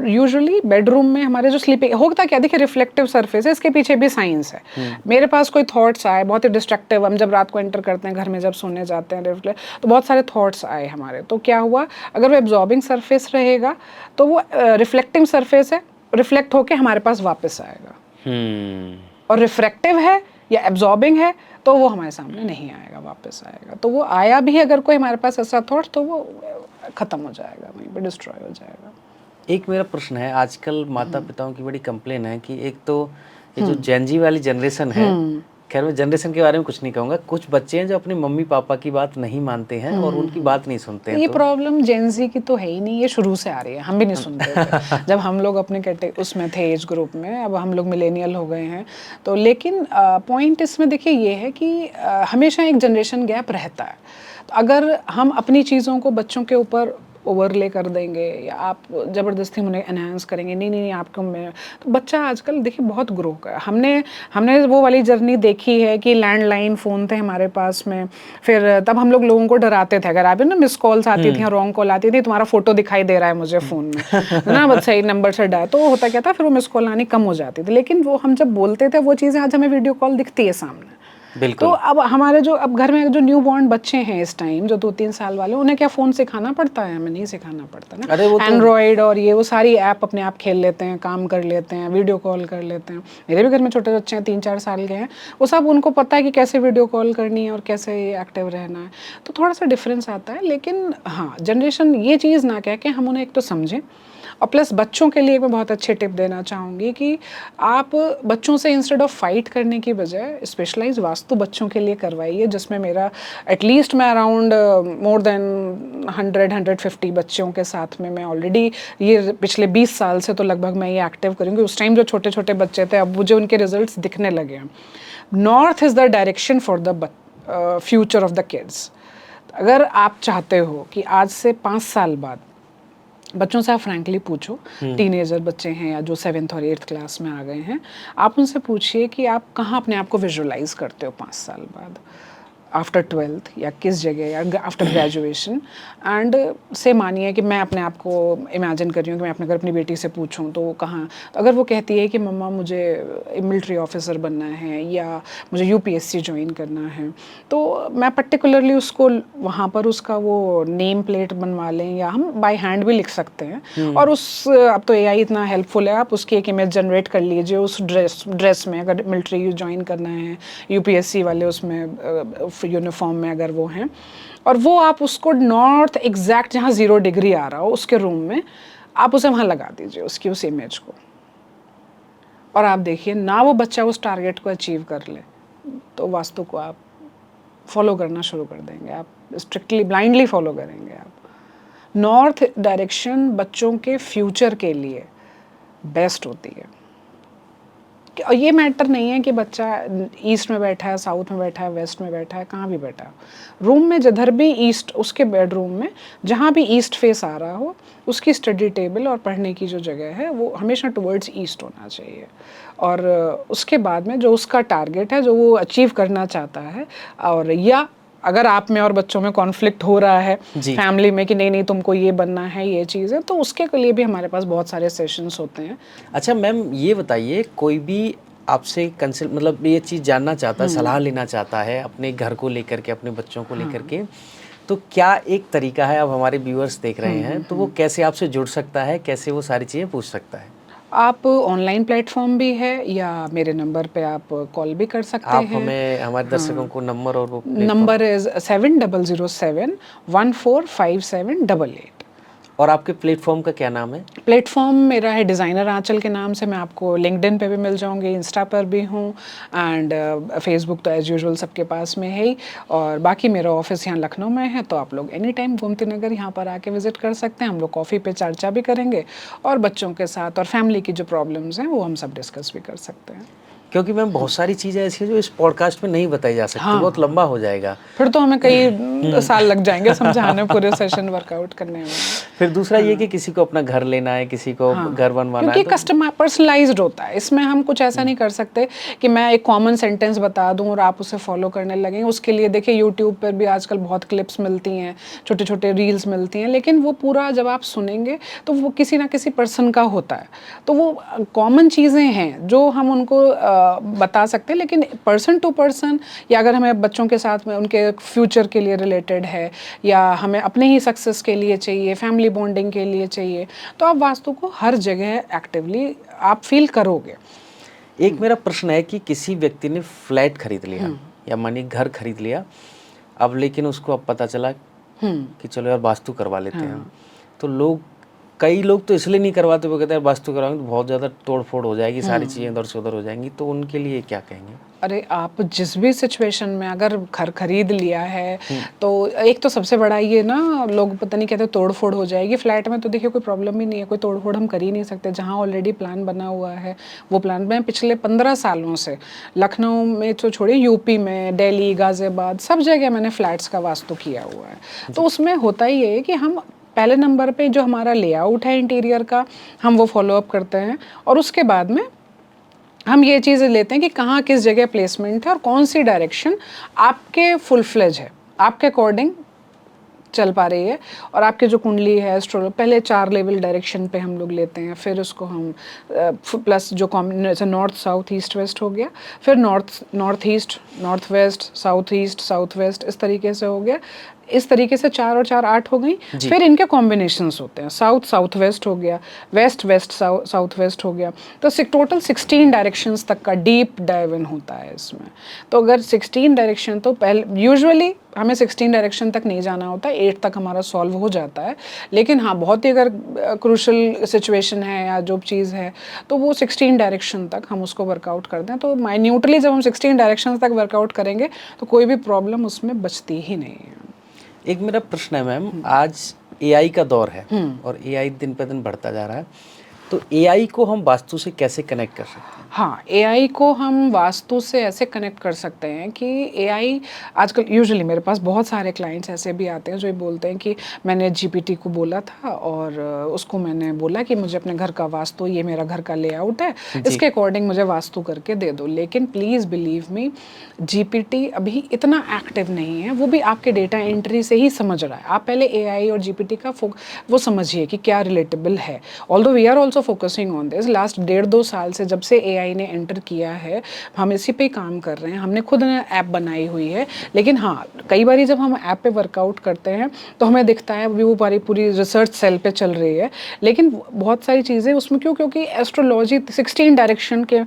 यूजुअली बेडरूम में हमारे जो स्लीपिंग होता क्या, देखिए रिफ्लेक्टिव सरफेस है, इसके पीछे भी साइंस है। मेरे पास कोई थॉट्स आए बहुत ही डिस्ट्रक्टिव, हम जब रात को एंटर करते हैं घर में, जब सोने जाते हैं तो बहुत सारे थॉट्स आए हमारे, तो क्या हुआ, अगर वो एब्जॉर्बिंग सरफेस रहेगा तो वो रिफ्लेक्टिंग सरफेस है, रिफ्लेक्ट होके हमारे पास वापस आएगा। और रिफ्रैक्टिव है या एब्जॉर्बिंग है तो वो हमारे सामने नहीं आएगा, वापस आएगा। तो वो आया भी अगर कोई हमारे पास ऐसा थॉट तो वो खत्म हो जाएगा, वहीं पे डिस्ट्रॉय हो जाएगा। एक मेरा प्रश्न है, आजकल माता पिताओं की बड़ी कंप्लेन है कि एक तो ये जो जेनजी वाली जनरेशन है, खैर मैं जनरेशन के बारे में कुछ नहीं कहूँगा, कुछ बच्चे हैं जो अपने मम्मी पापा की बात नहीं मानते हैं और उनकी बात नहीं सुनते हैं। ये तो प्रॉब्लम जेनजी की तो है ही नहीं, ये शुरू से आ रही है, हम भी नहीं सुनते थे जब हम लोग अपने उसमें थे एज ग्रुप में, अब हम लोग मिलेनियल हो गए हैं तो। लेकिन पॉइंट इसमें देखिए ये है कि हमेशा एक जनरेशन गैप रहता है। तो अगर हम अपनी चीज़ों को बच्चों के ऊपर ओवरले कर देंगे या आप ज़बरदस्ती उन्हें एनहांस करेंगे, नहीं नहीं नहीं आपको मैं, तो बच्चा आजकल देखिए बहुत ग्रो कर, हमने वो वाली जर्नी देखी है कि लैंडलाइन फ़ोन थे हमारे पास में, फिर तब हम लोगों को डराते थे, अगर आप ना मिस कॉल्स आती थी, रॉन्ग कॉल आती थी, तुम्हारा फोटो दिखाई दे रहा है मुझे फ़ोन में है ना, बस सही नंबर से डाल, तो होता क्या था, फिर वो मिस कॉल आनी कम हो जाती थी। लेकिन वो हम जब बोलते थे वो चीज़ें आज हमें वीडियो कॉल दिखती है सामने। बिल्कुल। तो अब हमारे जो अब घर में जो न्यू बॉर्न बच्चे हैं इस टाइम, जो 2-3 साल वाले, उन्हें क्या फ़ोन सिखाना पड़ता है? हमें नहीं सिखाना पड़ता ना। अरे वो तो एंड्रॉयड और ये वो सारी ऐप अपने आप खेल लेते हैं, काम कर लेते हैं, वीडियो कॉल कर लेते हैं। मेरे भी घर में छोटे बच्चे हैं, 3-4 साल के हैं, वो सब उनको पता है कि कैसे वीडियो कॉल करनी है और कैसे एक्टिव रहना है। तो थोड़ा सा डिफरेंस आता है। लेकिन हाँ, जनरेशन ये चीज़ ना कह के हम उन्हें एक तो समझें, और प्लस बच्चों के लिए मैं बहुत अच्छे टिप देना चाहूँगी कि आप बच्चों से इंस्टेड ऑफ फाइट करने की बजाय स्पेशलाइज वास्तु बच्चों के लिए करवाइए, जिसमें मेरा एटलीस्ट मैं अराउंड मोर देन 100-150 बच्चों के साथ में मैं ऑलरेडी ये पिछले 20 साल से तो लगभग मैं ये एक्टिव करूँगी। उस टाइम जो छोटे छोटे बच्चे थे, अब मुझे उनके रिजल्ट्स दिखने लगे हैं। North is the direction for the future of the kids. अगर आप चाहते हो कि आज से 5 साल बाद बच्चों से आप फ्रैंकली पूछो, टीनेजर बच्चे हैं या जो 7th और 8th क्लास में आ गए हैं, आप उनसे पूछिए कि आप कहाँ अपने आप को विजुअलाइज करते हो 5 साल बाद, आफ्टर 12th या किस जगह, या आफ्टर ग्रेजुएशन। एंड से मानिए कि मैं अपने आप को इमेजिन कर रही हूँ कि मैं अपने घर अपनी बेटी से पूछूँ तो वो कहाँ, तो अगर वो कहती है कि मम्मा मुझे मिलिट्री ऑफिसर बनना है या मुझे यूपीएससी ज्वाइन करना है, तो मैं पर्टिकुलरली उसको वहाँ पर उसका वो नेम प्लेट बनवा लें, या हम बाय हैंड भी लिख सकते हैं। और उस अब तो एआई इतना हेल्पफुल है, आप उसकी एक इमेज जनरेट कर लीजिए उस ड्रेस में, अगर मिलिट्री ज्वाइन करना है, यूपीएससी वाले उसमें यूनिफॉर्म में अगर वो हैं, और वो आप उसको नॉर्थ एग्जैक्ट जहाँ 0 डिग्री आ रहा हो उसके रूम में आप उसे वहाँ लगा दीजिए, उसकी उस इमेज को, और आप देखिए ना वो बच्चा उस टारगेट को अचीव कर ले तो वास्तु को आप फॉलो करना शुरू कर देंगे, आप स्ट्रिक्टली ब्लाइंडली फॉलो करेंगे। आप नॉर्थ डायरेक्शन बच्चों के फ्यूचर के लिए बेस्ट होती है। और ये मैटर नहीं है कि बच्चा ईस्ट में बैठा है, साउथ में बैठा है, वेस्ट में बैठा है, कहाँ भी बैठा है, रूम में जिधर भी ईस्ट, उसके बेडरूम में जहाँ भी ईस्ट फेस आ रहा हो, उसकी स्टडी टेबल और पढ़ने की जो जगह है वो हमेशा टुवर्ड्स ईस्ट होना चाहिए। और उसके बाद में जो उसका टारगेट है, जो वो अचीव करना चाहता है, और या अगर आप में और बच्चों में कॉन्फ्लिक्ट हो रहा है फैमिली में कि नहीं नहीं तुमको ये बनना है, ये चीज़ है, तो उसके लिए भी हमारे पास बहुत सारे सेशंस होते हैं। अच्छा मैम, ये बताइए, कोई भी आपसे कंसल्ट मतलब ये चीज़ जानना चाहता है, सलाह लेना चाहता है अपने घर को लेकर के, अपने बच्चों को लेकर के, तो क्या एक तरीका है, अब हमारे व्यूअर्स देख रहे हैं तो वो कैसे आपसे जुड़ सकता है, कैसे वो सारी चीज़ें पूछ सकता है? आप ऑनलाइन प्लेटफॉर्म भी है या मेरे नंबर पे आप कॉल भी कर सकते आप हैं। हमें हमारे दर्शकों को नंबर और वो नंबर इज़ 7007145788। और आपके प्लेटफॉर्म का क्या नाम है? प्लेटफॉर्म मेरा है डिज़ाइनर आंचल के नाम से, मैं आपको लिंक्डइन पे भी मिल जाऊंगी, इंस्टा पर भी हूँ, एंड फेसबुक तो एज़ यूजुअल सबके पास में है ही। और बाकी मेरा ऑफिस यहाँ लखनऊ में है, तो आप लोग एनी टाइम गोमती नगर यहाँ पर आके विजिट कर सकते हैं। हम लोग कॉफ़ी पे चर्चा भी करेंगे और बच्चों के साथ और फैमिली की जो प्रॉब्लम्स हैं वो हम सब डिस्कस भी कर सकते हैं। क्योंकि मैम बहुत सारी चीज़ें ऐसी हैं जो इस पॉडकास्ट में नहीं बताई जा सकती, बहुत लंबा हो जाएगा। फिर तो हमें कई साल लग जाएंगे समझाने, पूरे सेशन वर्कआउट करने में। फिर दूसरा ये कि किसी को अपना घर लेना है, किसी को घर बनवाना है, क्योंकि कस्टमर पर्सनलाइज्ड होता है, इसमें हम कुछ ऐसा नहीं कर सकते कि मैं एक कॉमन सेंटेंस बता दूं और आप उसे फॉलो करने लगें। उसके लिए देखिए यूट्यूब पर भी आजकल बहुत क्लिप्स मिलती हैं, छोटे छोटे रील्स मिलती हैं, लेकिन वो पूरा जब आप सुनेंगे तो वो किसी ना किसी पर्सन का होता है। तो वो कॉमन चीज़ें हैं जो हम उनको बता सकते हैं, लेकिन पर्सन टू पर्सन, या अगर हमें बच्चों के साथ में उनके फ्यूचर के लिए रिलेटेड है, या हमें अपने ही सक्सेस के लिए चाहिए, फैमिली बॉन्डिंग के लिए चाहिए, तो आप वास्तु को हर जगह एक्टिवली आप फील करोगे। एक मेरा प्रश्न है कि किसी व्यक्ति ने फ्लैट खरीद लिया या मानिए घर खरीद लिया, अब लेकिन उसको अब पता चला कि चलो यार वास्तु करवा लेते हैं, तो कई लोग तो इसलिए नहीं करवाते, वो कहते हैं वास्तु करवाएंगे तो बहुत ज़्यादा तोड़-फोड़ हो जाएगी, सारी चीज़ें इधर से उधर हो जाएंगी, तो उनके लिए क्या कहेंगे? अरे आप जिस भी सिचुएशन में अगर घर खरीद लिया है, तो एक तो सबसे बड़ा ये ना, लोग पता नहीं कहते तोड़ फोड़ हो जाएगी। फ्लैट में तो देखिए कोई प्रॉब्लम ही नहीं है, कोई तोड़ फोड़ हम कर ही नहीं सकते। जहाँ ऑलरेडी प्लान बना हुआ है वो प्लान में पिछले 15 सालों से, लखनऊ में तो छोड़िए, यूपी में, दिल्ली, गाजियाबाद, सब जगह मैंने फ्लैट्स का वास्तु किया हुआ है। तो उसमें होता ही है कि हम पहले नंबर पे जो हमारा लेआउट है इंटीरियर का, हम वो फॉलो अप करते हैं, और उसके बाद में हम ये चीज़ें लेते हैं कि कहाँ किस जगह प्लेसमेंट है और कौन सी डायरेक्शन आपके फुल फ्लेज है, आपके अकॉर्डिंग चल पा रही है। और आपके जो कुंडली है, एस्ट्रो, पहले 4 लेवल डायरेक्शन पे हम लोग लेते हैं, फिर उसको हम प्लस जो combination north south east west हो गया, फिर north east north west, south east south west, इस तरीके से हो गया। इस तरीके से 4 और 4 8 हो गई। फिर इनके कॉम्बिनेशंस होते हैं, साउथ साउथ वेस्ट हो गया, वेस्ट वेस्ट साउथ वेस्ट हो गया। तो टोटल 16 डायरेक्शंस तक का डीप डाइव इन होता है इसमें। तो अगर 16 डायरेक्शन, तो पहले यूजुअली हमें 16 डायरेक्शन तक नहीं जाना होता, 8 तक हमारा सॉल्व हो जाता है। लेकिन हाँ, बहुत ही अगर क्रूशल सिचुएशन है या जो चीज़ है, तो वो 16 डायरेक्शन तक हम उसको वर्कआउट करते हैं। तो माइन्यूटली जब हम 16 डायरेक्शन तक वर्कआउट करेंगे तो कोई भी प्रॉब्लम उसमें बचती ही नहीं है। एक मेरा प्रश्न है मैम, आज एआई का दौर है और एआई दिन पे दिन बढ़ता जा रहा है, तो एआई को हम वास्तु से कैसे कनेक्ट कर सकते हैं? हाँ, एआई को हम वास्तु से ऐसे कनेक्ट कर सकते हैं कि एआई आजकल यूजुअली मेरे पास बहुत सारे क्लाइंट्स ऐसे भी आते हैं जो ये बोलते हैं कि मैंने जीपीटी को बोला था और उसको मैंने बोला कि मुझे अपने घर का वास्तु, ये मेरा घर का लेआउट है, इसके अकॉर्डिंग मुझे वास्तु करके दे दो। लेकिन प्लीज़ बिलीव मी, जीपीटी अभी इतना एक्टिव नहीं है, वो भी आपके डेटा एंट्री से ही समझ रहा है। आप पहले एआई और जीपीटी का वो समझिए कि क्या रिलेटेबल है। Although we are also focusing on this, last 1.5-2 साल से जब से एआई ने एंटर किया है, हम इसी पे काम कर रहे हैं। हमने खुद ने ऐप बनाई हुई है। लेकिन हाँ, कई बार जब हम ऐप पे वर्कआउट करते हैं तो हमें दिखता है वो पूरी रिसर्च सेल पे चल रही है, लेकिन बहुत सारी चीज़ें उसमें क्योंकि एस्ट्रोलॉजी 16 डायरेक्शन के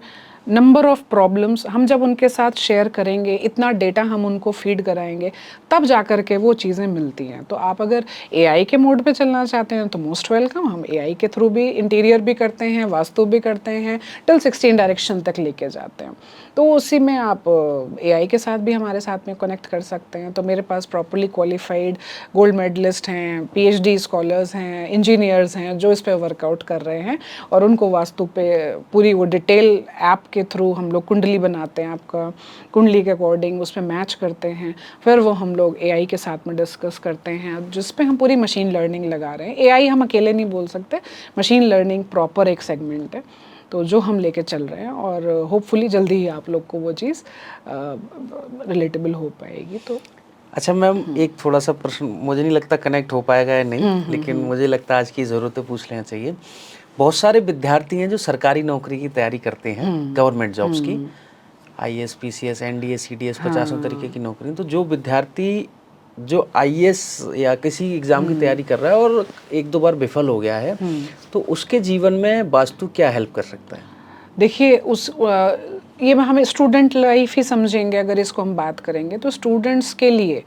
नंबर ऑफ प्रॉब्लम्स हम जब उनके साथ शेयर करेंगे, इतना डेटा हम उनको फीड कराएंगे, तब जा कर के वो चीज़ें मिलती हैं। तो आप अगर एआई के मोड पे चलना चाहते हैं तो मोस्ट वेलकम, हम एआई के थ्रू भी इंटीरियर भी करते हैं, वास्तु भी करते हैं, टिल 16 डायरेक्शन तक लेके जाते हैं। तो उसी में आप एआई के साथ भी हमारे साथ में कनेक्ट कर सकते हैं। तो मेरे पास प्रॉपर्ली क्वालिफाइड गोल्ड मेडलिस्ट हैं, पीएचडी स्कॉलर्स हैं, इंजीनियर्स हैं जो इस पे वर्कआउट कर रहे हैं, और उनको वास्तु पे पूरी वो डिटेल ऐप के थ्रू हम लोग कुंडली बनाते हैं, आपका कुंडली के अकॉर्डिंग उस पर मैच करते हैं। फिर वो हम लोग एआई के साथ में डिस्कस करते हैं, जिस पे हम पूरी मशीन लर्निंग लगा रहे हैं। एआई हम अकेले नहीं बोल सकते, मशीन लर्निंग प्रॉपर एक सेगमेंट है, तो जो हम लेके चल रहे हैं, और होपफुली जल्दी ही आप लोग को वो चीज़ रिलेटेबल हो पाएगी। तो अच्छा मैम, एक थोड़ा सा प्रश्न, मुझे नहीं लगता कनेक्ट हो पाएगा या नहीं, लेकिन मुझे लगता है आज की ज़रूरत है, पूछ लेना चाहिए। बहुत सारे विद्यार्थी हैं जो सरकारी नौकरी की तैयारी करते हैं, गवर्नमेंट जॉब्स की, आईएएस, पीसीएस, एनडीए, सीडीएस, 50 तरीके की नौकरी। तो जो विद्यार्थी जो आईएएस या किसी एग्ज़ाम की तैयारी कर रहा है और 1-2 बार विफल हो गया है, तो उसके जीवन में वास्तु क्या हेल्प कर सकता है? देखिए, ये हम स्टूडेंट लाइफ ही समझेंगे अगर इसको हम बात करेंगे, तो स्टूडेंट्स के लिए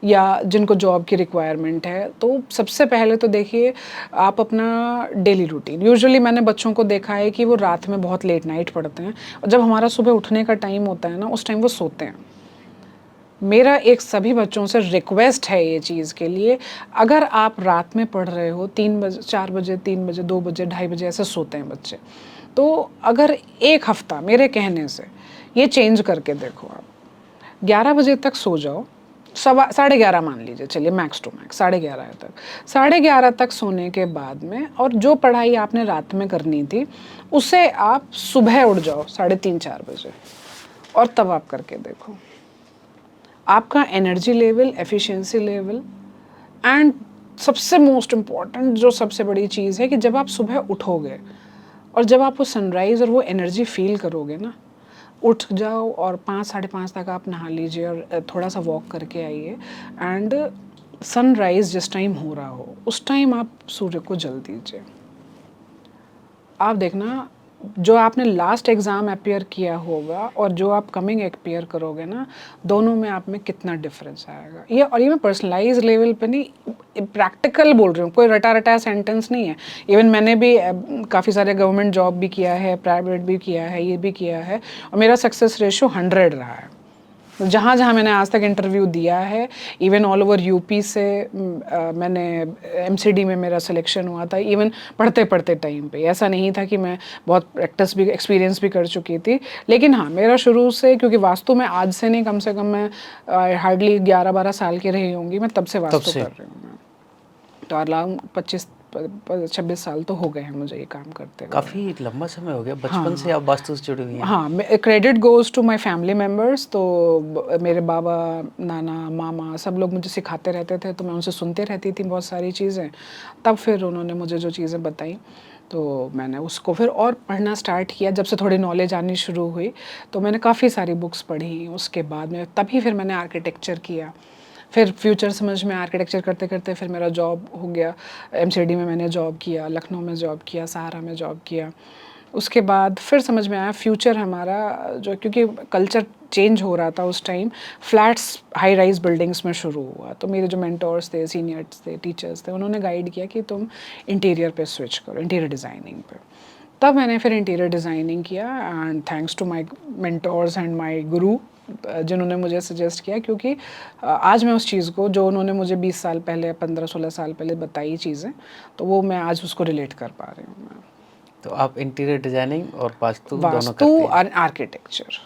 या जिनको जॉब की रिक्वायरमेंट है, तो सबसे पहले तो देखिए आप अपना डेली रूटीन, यूजुअली मैंने बच्चों को देखा है कि वो रात में बहुत लेट नाइट पढ़ते हैं, और जब हमारा सुबह उठने का टाइम होता है ना, उस टाइम वो सोते हैं। मेरा एक सभी बच्चों से रिक्वेस्ट है ये चीज़ के लिए, अगर आप रात में पढ़ रहे हो 3 बजे, 4 बजे, 3 बजे, 2 बजे, 2:30 बजे ऐसे सोते हैं बच्चे, तो अगर एक हफ्ता मेरे कहने से ये चेंज करके देखो आप, 11 बजे तक सो जाओ, 11:30 मान लीजिए, चलिए मैक्स टू मैक्स 11:30 तक, 11:30 तक सोने के बाद में, और जो पढ़ाई आपने रात में करनी थी उसे आप सुबह उठ जाओ 3:30-4 बजे, और तब आप करके देखो आपका energy level, efficiency level, and सबसे मोस्ट इम्पॉर्टेंट जो सबसे बड़ी चीज़ है कि जब आप सुबह उठोगे और जब आप वो सनराइज़ और वो एनर्जी फील करोगे ना, उठ जाओ और 5-5:30 तक आप नहा लीजिए और थोड़ा सा वॉक करके आइए, एंड सनराइज़ जिस टाइम हो रहा हो उस टाइम आप सूर्य को जल दीजिए। आप देखना, जो आपने लास्ट एग्ज़ाम अपीयर किया होगा और जो आप कमिंग अपीयर करोगे ना, दोनों में आप में कितना डिफरेंस आएगा। ये मैं पर्सनलाइज लेवल पे नहीं, प्रैक्टिकल बोल रही हूँ, कोई रटा रटा सेंटेंस नहीं है। इवन मैंने भी काफ़ी सारे गवर्नमेंट जॉब भी किया है, प्राइवेट भी किया है, ये भी किया है, और मेरा सक्सेस रेशो 100 रहा है। जहाँ जहाँ मैंने आज तक इंटरव्यू दिया है, इवन ऑल ओवर यूपी से मैंने एमसीडी में मेरा सिलेक्शन हुआ था, इवन पढ़ते पढ़ते टाइम पे। ऐसा नहीं था कि मैं बहुत प्रैक्टिस भी, एक्सपीरियंस भी कर चुकी थी, लेकिन हाँ मेरा शुरू से, क्योंकि वास्तु में आज से नहीं, कम से कम मैं हार्डली 11-12 साल की रही होंगी, मैं तब से वास्तु कर रही हूँ मैं। तो अराउंड 25-26 साल तो हो गए हैं मुझे ये काम करते हुए। काफ़ी लंबा समय हो गया, बचपन से आप वास्तु से जुड़ी हुई हैं। हाँ, credit goes to my family members. तो मेरे बाबा, नाना, मामा सब लोग मुझे सिखाते रहते थे, तो मैं उनसे सुनते रहती थी बहुत सारी चीज़ें। तब फिर उन्होंने मुझे जो चीज़ें बताई तो मैंने उसको फिर और पढ़ना स्टार्ट किया। जब से थोड़ी नॉलेज आनी शुरू हुई तो मैंने काफ़ी सारी बुक्स पढ़ी। उसके बाद में तभी फिर मैंने आर्किटेक्चर किया, फिर फ्यूचर समझ में आर्किटेक्चर करते करते फिर मेरा जॉब हो गया। एमसीडी में मैंने जॉब किया, लखनऊ में जॉब किया, सहारा में जॉब किया। उसके बाद फिर समझ में आया फ्यूचर हमारा जो, क्योंकि कल्चर चेंज हो रहा था उस time, flats high rise buildings में शुरू हुआ। तो मेरे जो मेंटोर्स थे, सीनियर्स थे, टीचर्स थे, उन्होंने गाइड किया कि तुम इंटीरियर पे स्विच करो, इंटीरियर डिज़ाइनिंग पे। तब मैंने फिर इंटीरियर डिज़ाइनिंग किया, and thanks to my mentors and my guru जिन्होंने मुझे सजेस्ट किया, क्योंकि आज मैं उस चीज़ को, जो उन्होंने मुझे 20 साल पहले, 15-16 साल पहले बताई चीज़ें, तो वो मैं आज उसको रिलेट कर पा रही हूँ मैं। तो आप इंटीरियर डिजाइनिंग और वास्तु दोनों वास्तु करती हैं। और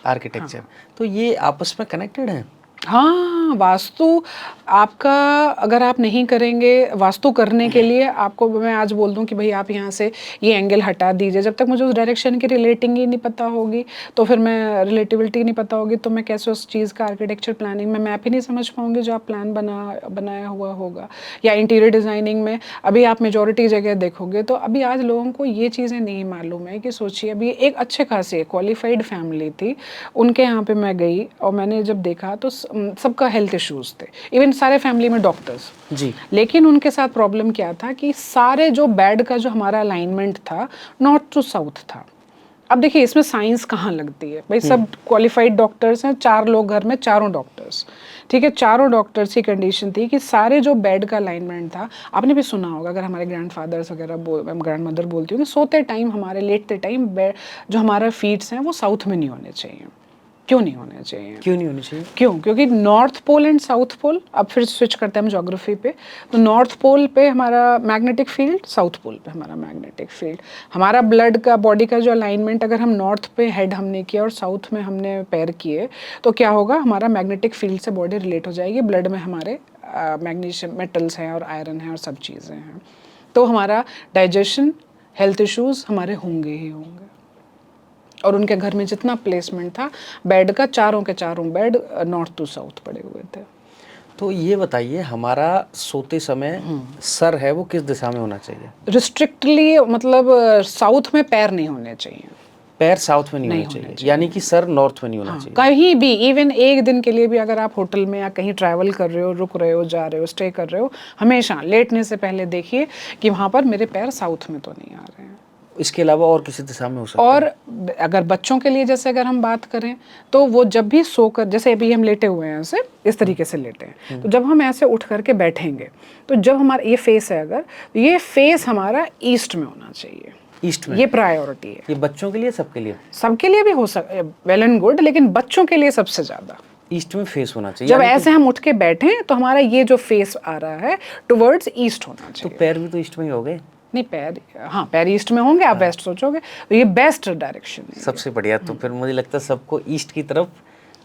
आर्किटेक्चर। तो ये आपस में कनेक्टेड हैं? हाँ, वास्तु आपका, अगर आप नहीं करेंगे वास्तु करने के लिए, आपको मैं आज बोल दूं कि भाई आप यहाँ से ये एंगल हटा दीजिए, जब तक मुझे उस डायरेक्शन की रिलेटिंग ही नहीं पता होगी, तो फिर मैं रिलेटिविटी नहीं पता होगी, तो मैं कैसे उस चीज़ का आर्किटेक्चर प्लानिंग में मैप ही नहीं समझ पाऊंगी जो आप प्लान बनाया हुआ होगा। या इंटीरियर डिज़ाइनिंग में अभी आप मेजॉरिटी जगह देखोगे तो अभी आज लोगों को ये चीज़ें नहीं मालूम है कि सोचिए, अभी एक अच्छे खासे क्वालिफाइड फैमिली थी, उनके यहाँ पे मैं गई और मैंने जब देखा तो सबका हेल्थ इश्यूज थे, इवन सारे फैमिली में डॉक्टर्स जी, लेकिन उनके साथ प्रॉब्लम क्या था कि सारे जो बेड का जो हमारा अलाइनमेंट था नॉर्थ टू साउथ था। अब देखिए इसमें साइंस कहाँ लगती है भाई, सब क्वालिफाइड डॉक्टर्स हैं, 4 लोग घर में, चारों डॉक्टर्स, ठीक है, चारों डॉक्टर्स की कंडीशन थी कि सारे जो बेड का अलाइनमेंट था, आपने भी सुना होगा, अगर हमारे ग्रैंडफादर्स वगैरह, ग्रैंड मदर बोलती हूँ कि सोते टाइम, हमारे लेटते टाइम जो हमारा फीट्स हैं वो साउथ में नहीं होने चाहिए। क्यों नहीं होने चाहिए? क्यों नहीं होनी चाहिए? क्यों? क्योंकि north pole and south pole, अब फिर स्विच करते हैं हम ज्योग्राफी पे, तो नॉर्थ पोल पे हमारा मैग्नेटिक फील्ड, साउथ पोल पे हमारा मैग्नेटिक फील्ड। हमारा ब्लड का, बॉडी का जो अलाइनमेंट अगर हम नॉर्थ पे हेड हमने किया और साउथ में हमने पैर किए, तो क्या होगा, हमारा मैग्नेटिक फील्ड से बॉडी रिलेट हो जाएगी, ब्लड में हमारे मैग्नीशियम, मेटल्स हैं और आयरन है और सब चीज़ें हैं, तो हमारा डाइजेशन, हेल्थ इश्यूज़ हमारे होंगे ही होंगे। और उनके घर में जितना प्लेसमेंट था बेड का, चारों के चारों बेड नॉर्थ टू साउथ पड़े हुए थे। तो ये बताइए, हमारा सोते समय सर है वो किस दिशा में होना चाहिए? रिस्ट्रिक्टली, मतलब साउथ में पैर नहीं होने चाहिए। पैर साउथ में नहीं होने चाहिए, यानी कि सर नॉर्थ में नहीं होना चाहिए। कहीं भी, इवन एक दिन के लिए भी अगर आप होटल में या कहीं ट्रैवल कर रहे हो, रुक रहे हो, जा रहे हो, स्टे कर रहे हो, हमेशा लेटने से पहले देखिए कि वहाँ पर मेरे पैर साउथ में तो नहीं आ रहे हैं। इसके अलावा और किसी दिशा में हो सकता है? और अगर बच्चों के लिए जैसे अगर हम बात करें, तो वो जब भी सोकर, जैसे अभी हम लेटे हुए हैं ऐसे, इस तरीके से लेटे हैं, तो जब हम ऐसे उठ करके बैठेंगे, तो जब हमारा ये फेस है, अगर ये फेस हमारा ईस्ट में होना चाहिए, ईस्ट में, ये प्रायोरिटी है। ये बच्चों के लिए, सबके लिए? सबके लिए भी हो सकता, वेल एंड गुड, लेकिन बच्चों के लिए सबसे ज्यादा ईस्ट में फेस होना चाहिए। जब ऐसे हम उठ के बैठे तो हमारा ये जो फेस आ रहा है टुवर्ड्स ईस्ट होना चाहिए। तो पैर भी तो ईस्ट में ही हो गए? नहीं, पैर ईस्ट में होंगे, आप वेस्ट सोचोगे, तो ये बेस्ट डायरेक्शन है। सबसे बढ़िया। तो फिर मुझे लगता है सबको ईस्ट की तरफ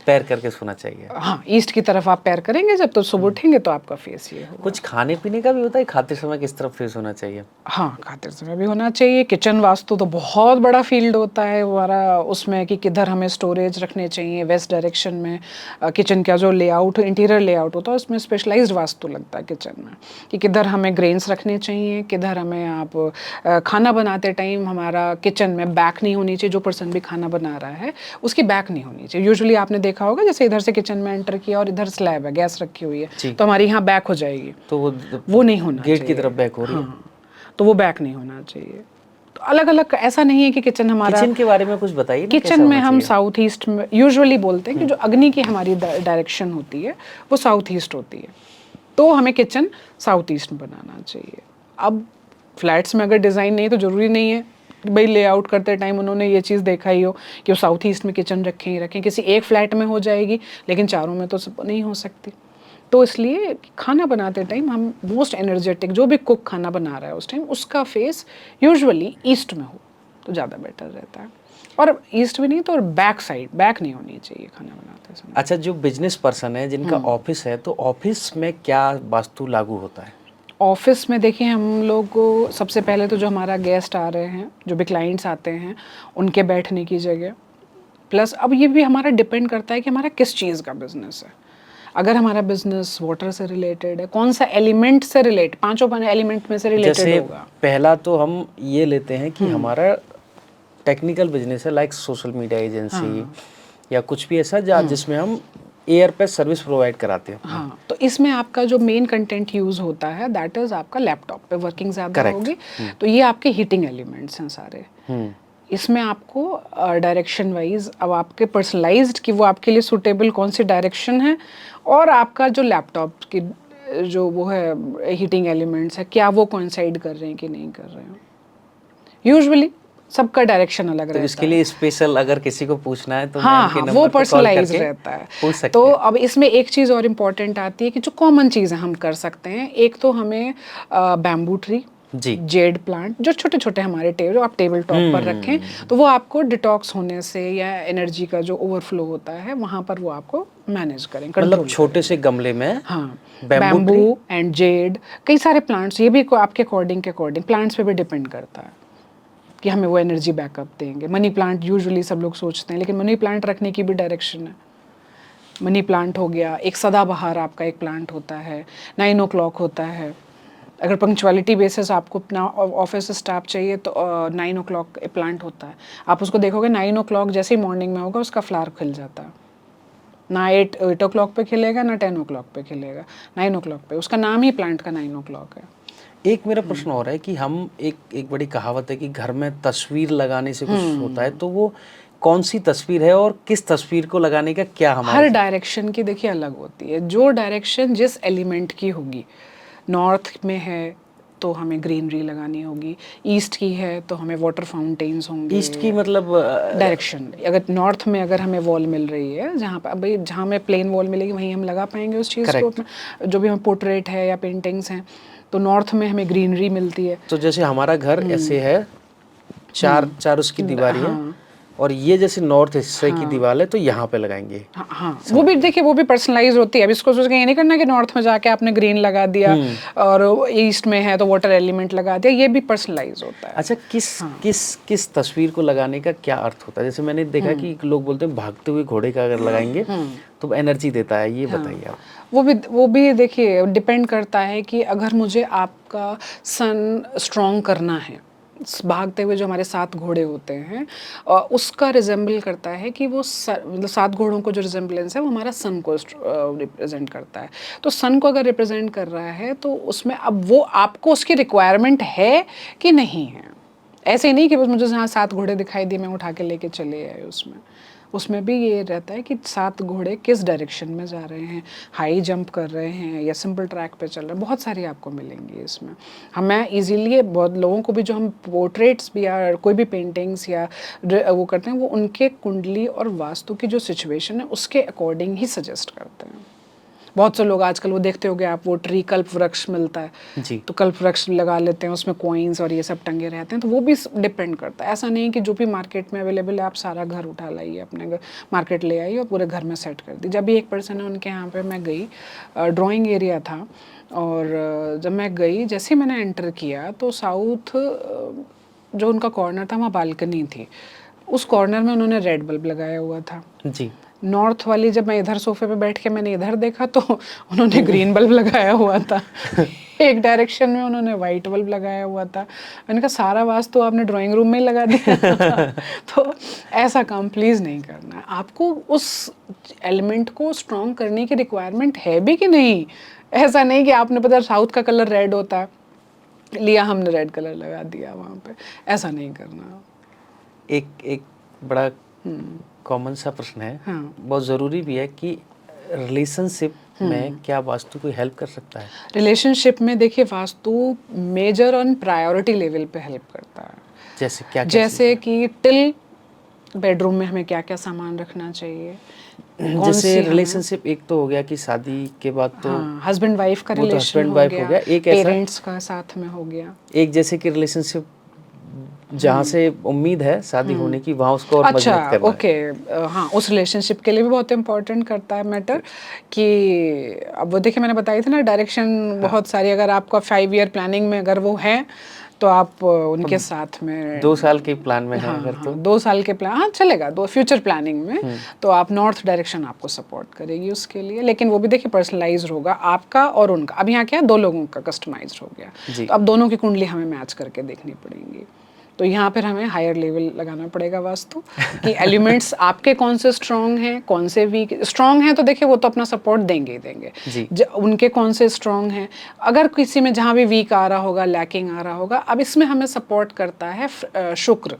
पैर करके सोना चाहिए। हाँ, ईस्ट की तरफ आप पैर करेंगे जब, तो सुबह उठेंगे तो आपका फेस ये होगा। कुछ खाने पीने का भी होता है, खाते समय किस तरफ फेस होना चाहिए? हाँ, खाते समय भी होना चाहिए। किचन वास्तु तो बहुत बड़ा फील्ड होता है हमारा, उसमें कि किधर हमें स्टोरेज रखने चाहिए। वेस्ट डायरेक्शन में किचन का जो लेआउट, इंटीरियर लेआउट होता है, उसमें स्पेशलाइज्ड वास्तु लगता है किचन में, कि किधर हमें ग्रेन्स रखने चाहिए, किधर हमें आप खाना बनाते टाइम हमारा किचन में बैक नहीं होनी चाहिए। जो पर्सन भी खाना बना रहा है उसकी बैक नहीं होनी चाहिए। यूजुअली आपने देखा होगा, जैसे इधर से किचन में एंटर किया और इधर स्लैब है, गैस रखी हुई है, तो हमारी यहाँ बैक हो जाएगी, तो वो नहीं होना चाहिए। गेट की तरफ बैक हो रही है। हाँ, तो वो बैक नहीं होना चाहिए। तो अलग अलग, ऐसा नहीं है कि किचन हमारा। किचन के बारे में कुछ बताइए ना, किचन कैसा में होना हम चाहिए? साउथ ईस्ट में यूजुअली बोलते हैं कि जो अग्नि की हमारी डायरेक्शन होती है वो साउथ ईस्ट होती है, तो हमें किचन साउथ ईस्ट में बनाना चाहिए। अब फ्लैट्स में अगर डिज़ाइन नहीं है तो ज़रूरी नहीं है कि भाई लेआउट करते टाइम उन्होंने ये चीज़ देखा ही हो कि वो साउथ ईस्ट में किचन रखें ही रखें। किसी एक फ्लैट में हो जाएगी, लेकिन चारों में तो सब नहीं हो सकती। तो इसलिए खाना बनाते टाइम हम मोस्ट एनर्जेटिक, जो भी कुक खाना बना रहा है उस टाइम, उसका फेस यूजुअली ईस्ट में हो तो ज़्यादा बेटर रहता है। और ईस्ट भी नहीं तो बैक साइड, बैक नहीं होनी चाहिए खाना बनाते समय। अच्छा, जो बिजनेस पर्सन है जिनका ऑफिस है, तो ऑफिस में क्या वास्तु लागू होता है? ऑफिस में देखिए, हम लोग को सबसे पहले तो जो हमारा गेस्ट आ रहे हैं, जो भी क्लाइंट्स आते हैं, उनके बैठने की जगह, प्लस अब ये भी हमारा डिपेंड करता है कि हमारा किस चीज़ का बिजनेस है। अगर हमारा बिजनेस वाटर से रिलेटेड है, कौन सा एलिमेंट से रिलेटेड, पांचों एलिमेंट में से रिलेटेड जैसे होगा। पहला तो हम ये लेते हैं कि हमारा टेक्निकल बिजनेस है, लाइक सोशल मीडिया एजेंसी या कुछ भी ऐसा जिसमें हम एयर पे सर्विस प्रोवाइड कराते हैं। हाँ, तो इसमें आपका जो मेन कंटेंट यूज होता है, दैट इज आपका लैपटॉप पे वर्किंग ज़्यादा होगी, तो ये आपके हीटिंग एलिमेंट्स हैं सारे। इसमें आपको डायरेक्शन वाइज, अब आपके पर्सनलाइज्ड कि वो आपके लिए सूटेबल कौन सी डायरेक्शन है, और आपका जो लैपटॉप की जो वो है हीटिंग एलिमेंट्स है, क्या वो कोइंसाइड कर रहे हैं कि नहीं कर रहे हैं। यूजुअली सबका डायरेक्शन अलग रहता है। इसके लिए स्पेशल अगर किसी को पूछना है तो हाँ, मैम के हाँ, नंबर वो पे कॉल पर्सनलाइज करके रहता है। पूछ सकते तो हैं। अब इसमें एक चीज़ और इम्पॉर्टेंट आती है कि जो कॉमन चीज़ें हम कर सकते हैं, एक तो हमें बैम्बू ट्री, जी, जेड प्लांट, जो छोटे छोटे हमारे टेबल, आप टेबल टॉप पर रखें, तो वो आपको डिटॉक्स होने से या एनर्जी का जो ओवरफ्लो होता है वहाँ पर वो आपको मैनेज करें, मतलब कंट्रोल छोटे से गमले में हाँ, बैम्बू बैम्बू एंड जेड, कई सारे प्लांट्स, ये भी आपके अकॉर्डिंग प्लांट्स पे भी डिपेंड करता है कि हमें वो एनर्जी बैकअप देंगे। मनी प्लांट यूजुअली सब लोग सोचते हैं, लेकिन मनी प्लांट रखने की भी डायरेक्शन है। मनी प्लांट हो गया, एक सदाबहार आपका एक प्लांट होता है, 9 o'clock होता है। अगर पंक्चुअलिटी बेसिस आपको अपना ऑफिस स्टाफ चाहिए तो 9 o'clock एक प्लांट होता है। आप उसको देखोगे 9 o'clock जैसे ही मॉर्निंग में होगा उसका फ्लावर खिल जाता है। ना 8 o'clock पे खिलेगा, ना 10 o'clock पे खिलेगा, 9 o'clock पे। उसका नाम ही प्लांट का 9 o'clock है। एक मेरा प्रश्न और है कि हम एक बड़ी कहावत है कि घर में तस्वीर लगाने से कुछ होता है, तो वो कौन सी तस्वीर है और किस तस्वीर को लगाने का क्या हमारे हर डायरेक्शन की देखिए अलग होती है। जो डायरेक्शन जिस एलिमेंट की होगी, नॉर्थ में है तो हमें ग्रीनरी लगानी होगी, ईस्ट की है तो हमें वाटर फाउंटेन्स होंगे। ईस्ट की मतलब डायरेक्शन, अगर नॉर्थ में अगर हमें वॉल मिल रही है, जहाँ पर भाई जहाँ हमें प्लेन वॉल मिलेगी वहीं हम लगा पाएंगे उस चीज़ को। जो भी हमें पोर्ट्रेट है या पेंटिंग्स हैं, तो नॉर्थ में हमें ग्रीनरी मिलती है। तो जैसे हमारा घर ऐसे है, चार उसकी दीवारी है, और ये जैसे नॉर्थ हिस्से की दीवार है, तो यहाँ पे लगाएंगे। हाँ, वो भी देखिए, वो भी पर्सनलाइज होती है। अब इसको सोच के ये नहीं करना कि नॉर्थ में जाके आपने ग्रीन लगा दिया और ईस्ट में है तो वाटर एलिमेंट लगा दिया, ये भी पर्सनलाइज होता है। अच्छा, किस तस्वीर को लगाने का क्या अर्थ होता है? जैसे मैंने देखा कि लोग बोलते हैं भागते हुए घोड़े का अगर लगाएंगे तो एनर्जी देता है, ये बताइए आप। वो भी देखिए डिपेंड करता है कि अगर मुझे आपका सन स्ट्रॉन्ग करना है, भागते हुए जो हमारे 7 घोड़े होते हैं, उसका रिजेंबल करता है कि वो मतलब 7 घोड़ों को जो रिजेंबलेंस है वो हमारा सन को रिप्रेजेंट करता है। तो सन को अगर रिप्रेजेंट कर रहा है तो उसमें अब वो आपको उसकी रिक्वायरमेंट है कि नहीं है। ऐसे ही नहीं कि बस मुझे जहाँ 7 घोड़े दिखाई दिए मैं उठा के लेके चले आए। उसमें भी ये रहता है कि 7 घोड़े किस डायरेक्शन में जा रहे हैं, हाई जंप कर रहे हैं या सिंपल ट्रैक पे चल रहे हैं, बहुत सारी आपको मिलेंगी इसमें। हमें इजीली बहुत लोगों को भी जो हम पोर्ट्रेट्स भी या कोई भी पेंटिंग्स या वो करते हैं, वो उनके कुंडली और वास्तु की जो सिचुएशन है उसके अकॉर्डिंग ही सजेस्ट करते हैं। बहुत से लोग आजकल वो देखते होगे आप, वो ट्री कल्प वृक्ष मिलता है, जी। तो कल्प वृक्ष लगा लेते हैं, उसमें कॉइन्स और ये सब टंगे रहते हैं, तो वो भी डिपेंड करता है। ऐसा नहीं कि जो भी मार्केट में अवेलेबल है आप सारा घर उठा लाइए, अपने घर मार्केट ले आइए और पूरे घर में सेट कर दी। जब भी एक पर्सन है उनके यहाँ पे मैं गई, ड्राइंग एरिया था, और जब मैं गई, जैसे ही मैंने एंटर किया तो साउथ जो उनका कॉर्नर था वहाँ बालकनी थी, उस कॉर्नर में उन्होंने रेड बल्ब लगाया हुआ था। जी। नॉर्थ वाली जब मैं इधर सोफे पे बैठ के मैंने इधर देखा तो उन्होंने ग्रीन बल्ब लगाया हुआ था। एक डायरेक्शन में उन्होंने वाइट बल्ब लगाया हुआ था। मैंने कहा सारा वास्तु आपने ड्राइंग रूम में ही लगा दिया। तो ऐसा काम प्लीज़ नहीं करना है। आपको उस एलिमेंट को स्ट्रॉन्ग करने की रिक्वायरमेंट है भी कि नहीं। ऐसा नहीं कि आपने पता साउथ का कलर रेड होता है, लिया हमने रेड कलर लगा दिया वहाँ पे, ऐसा नहीं करना। एक बड़ा कॉमन सा प्रश्न है, हाँ। बहुत ज़रूरी भी है कि रिलेशनशिप में क्या वास्तु कोई हेल्प कर सकता है? रिलेशनशिप में देखिए vastu major on priority level पे हेल्प करता है। जैसे क्या जैसे कि टिल बेडरूम में हमें क्या क्या सामान रखना चाहिए, जैसे रिलेशनशिप एक तो हो गया कि शादी के बाद तो हाँ, हस्बैंड वाइफ का वो तो रिलेशन हस्बैंड हो वाइफ गया, हो गया, एक ऐसा पेरेंट्स का साथ में हो गया। एक जैसे कि रिलेशनशिप जहाँ से उम्मीद है शादी होने की, वहाँ उसको और अच्छा, मजबूत करना है। ओके, हाँ, उस रिलेशनशिप के लिए भी बहुत इम्पोर्टेंट करता है मैटर कि अब वो देखिए मैंने बताई थी ना डायरेक्शन बहुत सारी, अगर आपका 5 ईयर प्लानिंग में अगर वो है तो आप उनके साथ में 2 साल के प्लान में है हाँ, अगर तो 2 साल के प्लान, हाँ चलेगा, 2 फ्यूचर प्लानिंग में तो आप नॉर्थ डायरेक्शन आपको सपोर्ट करेगी उसके लिए, लेकिन वो भी देखिए पर्सनलाइज होगा आपका और उनका। अब यहाँ क्या है, 2 लोगों का कस्टमाइज हो गया, तो अब दोनों की कुंडली हमें मैच करके देखनी पड़ेगी। तो यहाँ पर हमें हायर लेवल लगाना पड़ेगा वास्तु कि एलिमेंट्स आपके कौन से स्ट्रॉन्ग हैं, कौन से वीक। स्ट्रॉन्ग हैं तो देखिए वो तो अपना सपोर्ट देंगे ही देंगे, उनके कौन से स्ट्रॉन्ग हैं। अगर किसी में जहाँ भी वीक आ रहा होगा, लैकिंग आ रहा होगा, अब इसमें हमें सपोर्ट करता है शुक्र,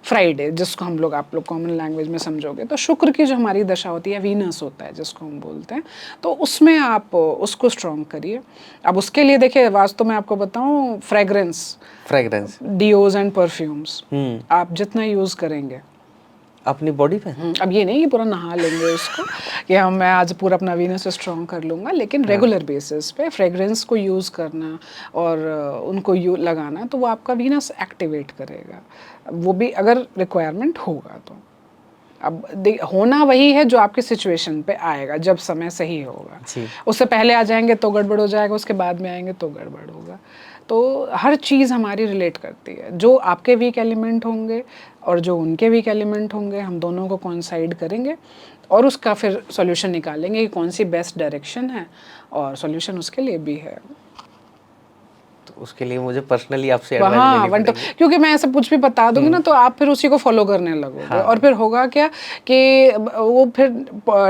फ्राइडे, जिसको हम लोग, आप लोग कॉमन लैंग्वेज में समझोगे तो शुक्र की जो हमारी दशा होती है, वीनस होता है जिसको हम बोलते हैं, तो उसमें आप उसको स्ट्रॉन्ग करिए। अब उसके लिए देखिए वास्तु में आपको बताऊं, फ्रेगरेंस डियोज एंड परफ्यूम्स आप जितना यूज़ करेंगे अपनी बॉडी पे, अब ये नहीं कि पूरा नहा लेंगे उसको कि मैं आज पूरा अपना वीनस स्ट्रॉन्ग कर लूँगा, लेकिन रेगुलर बेसिस पे फ्रेगरेंस को यूज़ करना और उनको लगाना, तो वो आपका वीनस एक्टिवेट करेगा, वो भी अगर रिक्वायरमेंट होगा तो। अब होना वही है जो आपके सिचुएशन पे आएगा, जब समय सही होगा। उससे पहले आ जाएंगे तो गड़बड़ हो जाएगा, उसके बाद में आएंगे तो गड़बड़ होगा। तो हर चीज़ हमारी रिलेट करती है, जो आपके वीक एलिमेंट होंगे और जो उनके वीक एलिमेंट होंगे, हम दोनों को कॉन्साइड करेंगे और उसका फिर सॉल्यूशन निकालेंगे कि कौन सी बेस्ट डायरेक्शन है, और सॉल्यूशन उसके लिए भी है। तो उसके लिए मुझे पर्सनली आपसे एडवाइस लेनी पड़ेगी, क्योंकि मैं ऐसा कुछ भी बता दूंगी ना तो आप फिर उसी को फॉलो करने लगोगे। हाँ। और फिर होगा क्या कि वो फिर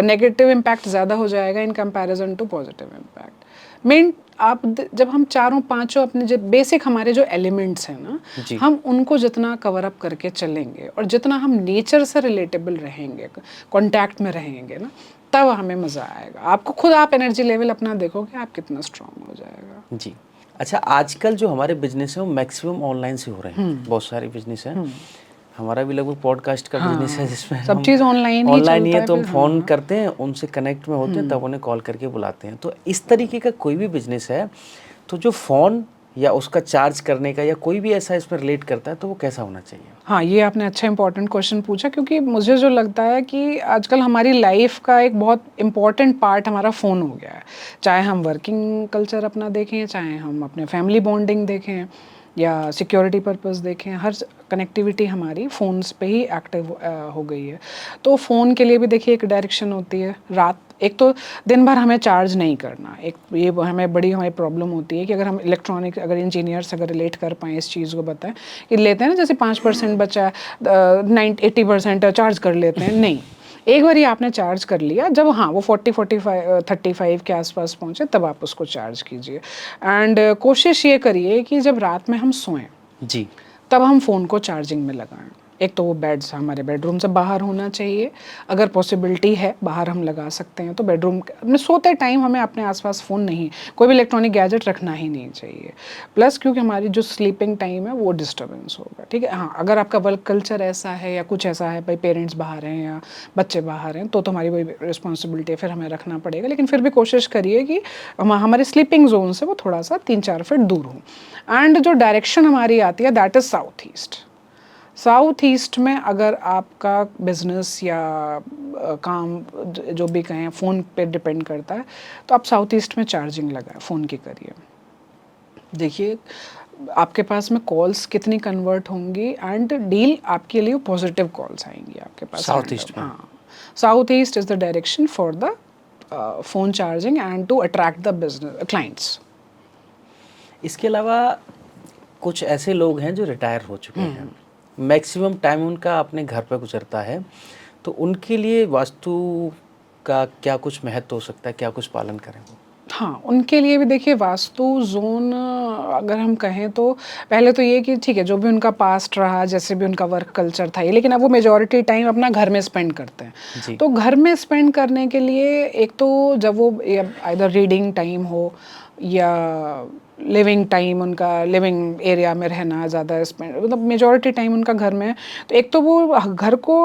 नेगेटिव इम्पैक्ट ज़्यादा हो जाएगा in comparison to positive impact. Main आप जब हम चारों पांचों अपने जो बेसिक हमारे जो एलिमेंट्स हैं ना, हम उनको जितना कवर अप करके चलेंगे और जितना हम नेचर से रिलेटेबल रहेंगे, कांटेक्ट में रहेंगे ना, तब हमें मज़ा आएगा। आपको खुद आप एनर्जी लेवल अपना देखोगे आप कितना स्ट्रांग हो जाएगा। जी। अच्छा, आजकल जो हमारे बिजनेस है वो मैक्सिमम ऑनलाइन से हो रहे हैं, बहुत सारे बिजनेस हैं, हमारा भी लगभग पॉडकास्ट का बिजनेस है जिसमें सब चीज़ ऑनलाइन ही है, तो हम फ़ोन करते हैं, उनसे कनेक्ट में होते हैं, तब उन्हें कॉल करके बुलाते हैं। तो इस तरीके का कोई भी बिजनेस है तो जो फ़ोन या उसका चार्ज करने का या कोई भी ऐसा इसमें रिलेट करता है तो वो कैसा होना चाहिए? हाँ, ये आपने अच्छा इंपॉर्टेंट क्वेश्चन पूछा, क्योंकि मुझे जो लगता है कि आजकल हमारी लाइफ का एक बहुत इम्पॉर्टेंट पार्ट हमारा फ़ोन हो गया है। चाहे हम वर्किंग कल्चर अपना देखें, चाहे हम अपने फैमिली बॉन्डिंग देखें या सिक्योरिटी पर्पस देखें, हर कनेक्टिविटी हमारी फ़ोन्स पे ही एक्टिव हो गई है। तो फ़ोन के लिए भी देखिए एक डायरेक्शन होती है। रात, एक तो दिन भर हमें चार्ज नहीं करना, एक ये हमें बड़ी हमारी प्रॉब्लम होती है कि अगर हम इलेक्ट्रॉनिक, अगर इंजीनियर्स अगर रिलेट कर पाएँ इस चीज़ को, बताएं कि लेते हैं ना जैसे 5% बचा 80% चार्ज कर लेते हैं, नहीं, एक बार ही आपने चार्ज कर लिया, जब हाँ वो 35 के आसपास पहुँचे तब आप उसको चार्ज कीजिए। एंड कोशिश ये करिए कि जब रात में हम सोएं जी, तब हम फ़ोन को चार्जिंग में लगाएं। एक तो वो बेड्स हमारे बेडरूम से बाहर होना चाहिए, अगर पॉसिबिलिटी है बाहर हम लगा सकते हैं तो बेडरूम अपने सोते टाइम हमें अपने आसपास फ़ोन नहीं, कोई भी इलेक्ट्रॉनिक गैजेट रखना ही नहीं चाहिए। प्लस क्योंकि हमारी जो स्लीपिंग टाइम है वो डिस्टर्बेंस होगा, ठीक है। हाँ, अगर आपका वर्क कल्चर ऐसा है या कुछ ऐसा है, भाई पेरेंट्स बाहर हैं या बच्चे बाहर हैं, तो हमारी वही रिस्पॉन्सिबिलिटी है, फिर हमें रखना पड़ेगा। लेकिन फिर भी कोशिश करिए कि हमारे स्लीपिंग जोन से वो थोड़ा सा 3-4 फीट दूर हो। एंड जो डायरेक्शन हमारी आती है that is south east. South east में अगर आपका बिजनेस या काम जो भी कहें फ़ोन पे डिपेंड करता है, तो आप साउथ ईस्ट में चार्जिंग लगाएं, फ़ोन की करिए। देखिए आपके पास में कॉल्स कितनी कन्वर्ट होंगी एंड डील आपके लिए पॉजिटिव कॉल्स आएंगी आपके पास साउथ ईस्ट में। हाँ, south east is the direction for the phone charging and to attract the business clients. इसके अलावा कुछ ऐसे लोग हैं जो रिटायर हो चुके हैं, मैक्सिमम टाइम उनका अपने घर पर गुजरता है, तो उनके लिए वास्तु का क्या कुछ महत्व हो सकता है, क्या कुछ पालन करें वो? हाँ, उनके लिए भी देखिए वास्तु ज़ोन अगर हम कहें तो पहले तो ये कि ठीक है जो भी उनका पास्ट रहा, जैसे भी उनका वर्क कल्चर था ये, लेकिन अब वो मेजॉरिटी टाइम अपना घर में स्पेंड करते हैं। जी। तो घर में स्पेंड करने के लिए एक तो जब वो आइदर रीडिंग टाइम हो या लिविंग टाइम, उनका लिविंग एरिया में रहना ज़्यादा स्पेंड, मतलब मेजॉरिटी टाइम उनका घर में है, तो एक तो वो घर को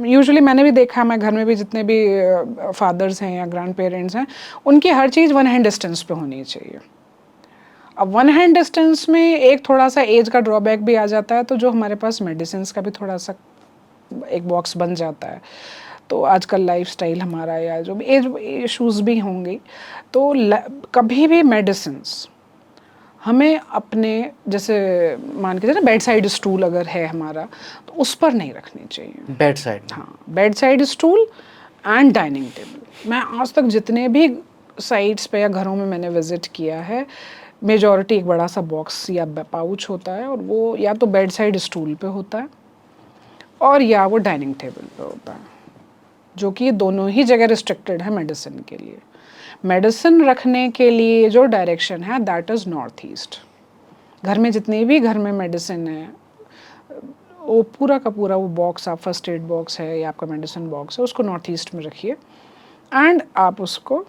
यूजुअली मैंने भी देखा है, मैं घर में भी जितने भी फादर्स हैं या ग्रैंड पेरेंट्स हैं, उनकी हर चीज़ 1 हैंड डिस्टेंस पे होनी चाहिए। अब 1 हैंड डिस्टेंस में एक थोड़ा सा एज का ड्रॉबैक भी आ जाता है, तो जो हमारे पास मेडिसिन का भी थोड़ा सा एक बॉक्स बन जाता है। तो आजकल लाइफस्टाइल हमारा या जो भी एज इश्यूज़ भी होंगे, तो कभी भी मेडिसिन्स हमें अपने, जैसे मान के चलिए बेड साइड स्टूल अगर है हमारा, तो उस पर नहीं रखनी चाहिए। Bed side. हाँ, bed side stool and dining table. मैं आज तक जितने भी साइट्स पे या घरों में मैंने विज़िट किया है, मेजॉरिटी एक बड़ा सा बॉक्स या पाउच होता है, और वो या तो बेड साइड स्टूल पे होता है और या वो डाइनिंग टेबल पे होता है, जो कि दोनों ही जगह रिस्ट्रिक्टेड है मेडिसिन के लिए। मेडिसिन रखने के लिए जो डायरेक्शन है दैट इज़ नॉर्थ ईस्ट। घर में जितने भी घर में मेडिसिन है, वो पूरा का पूरा वो बॉक्स, आप फर्स्ट एड बॉक्स है या आपका मेडिसिन बॉक्स है, उसको नॉर्थ ईस्ट में रखिए। एंड आप उसको,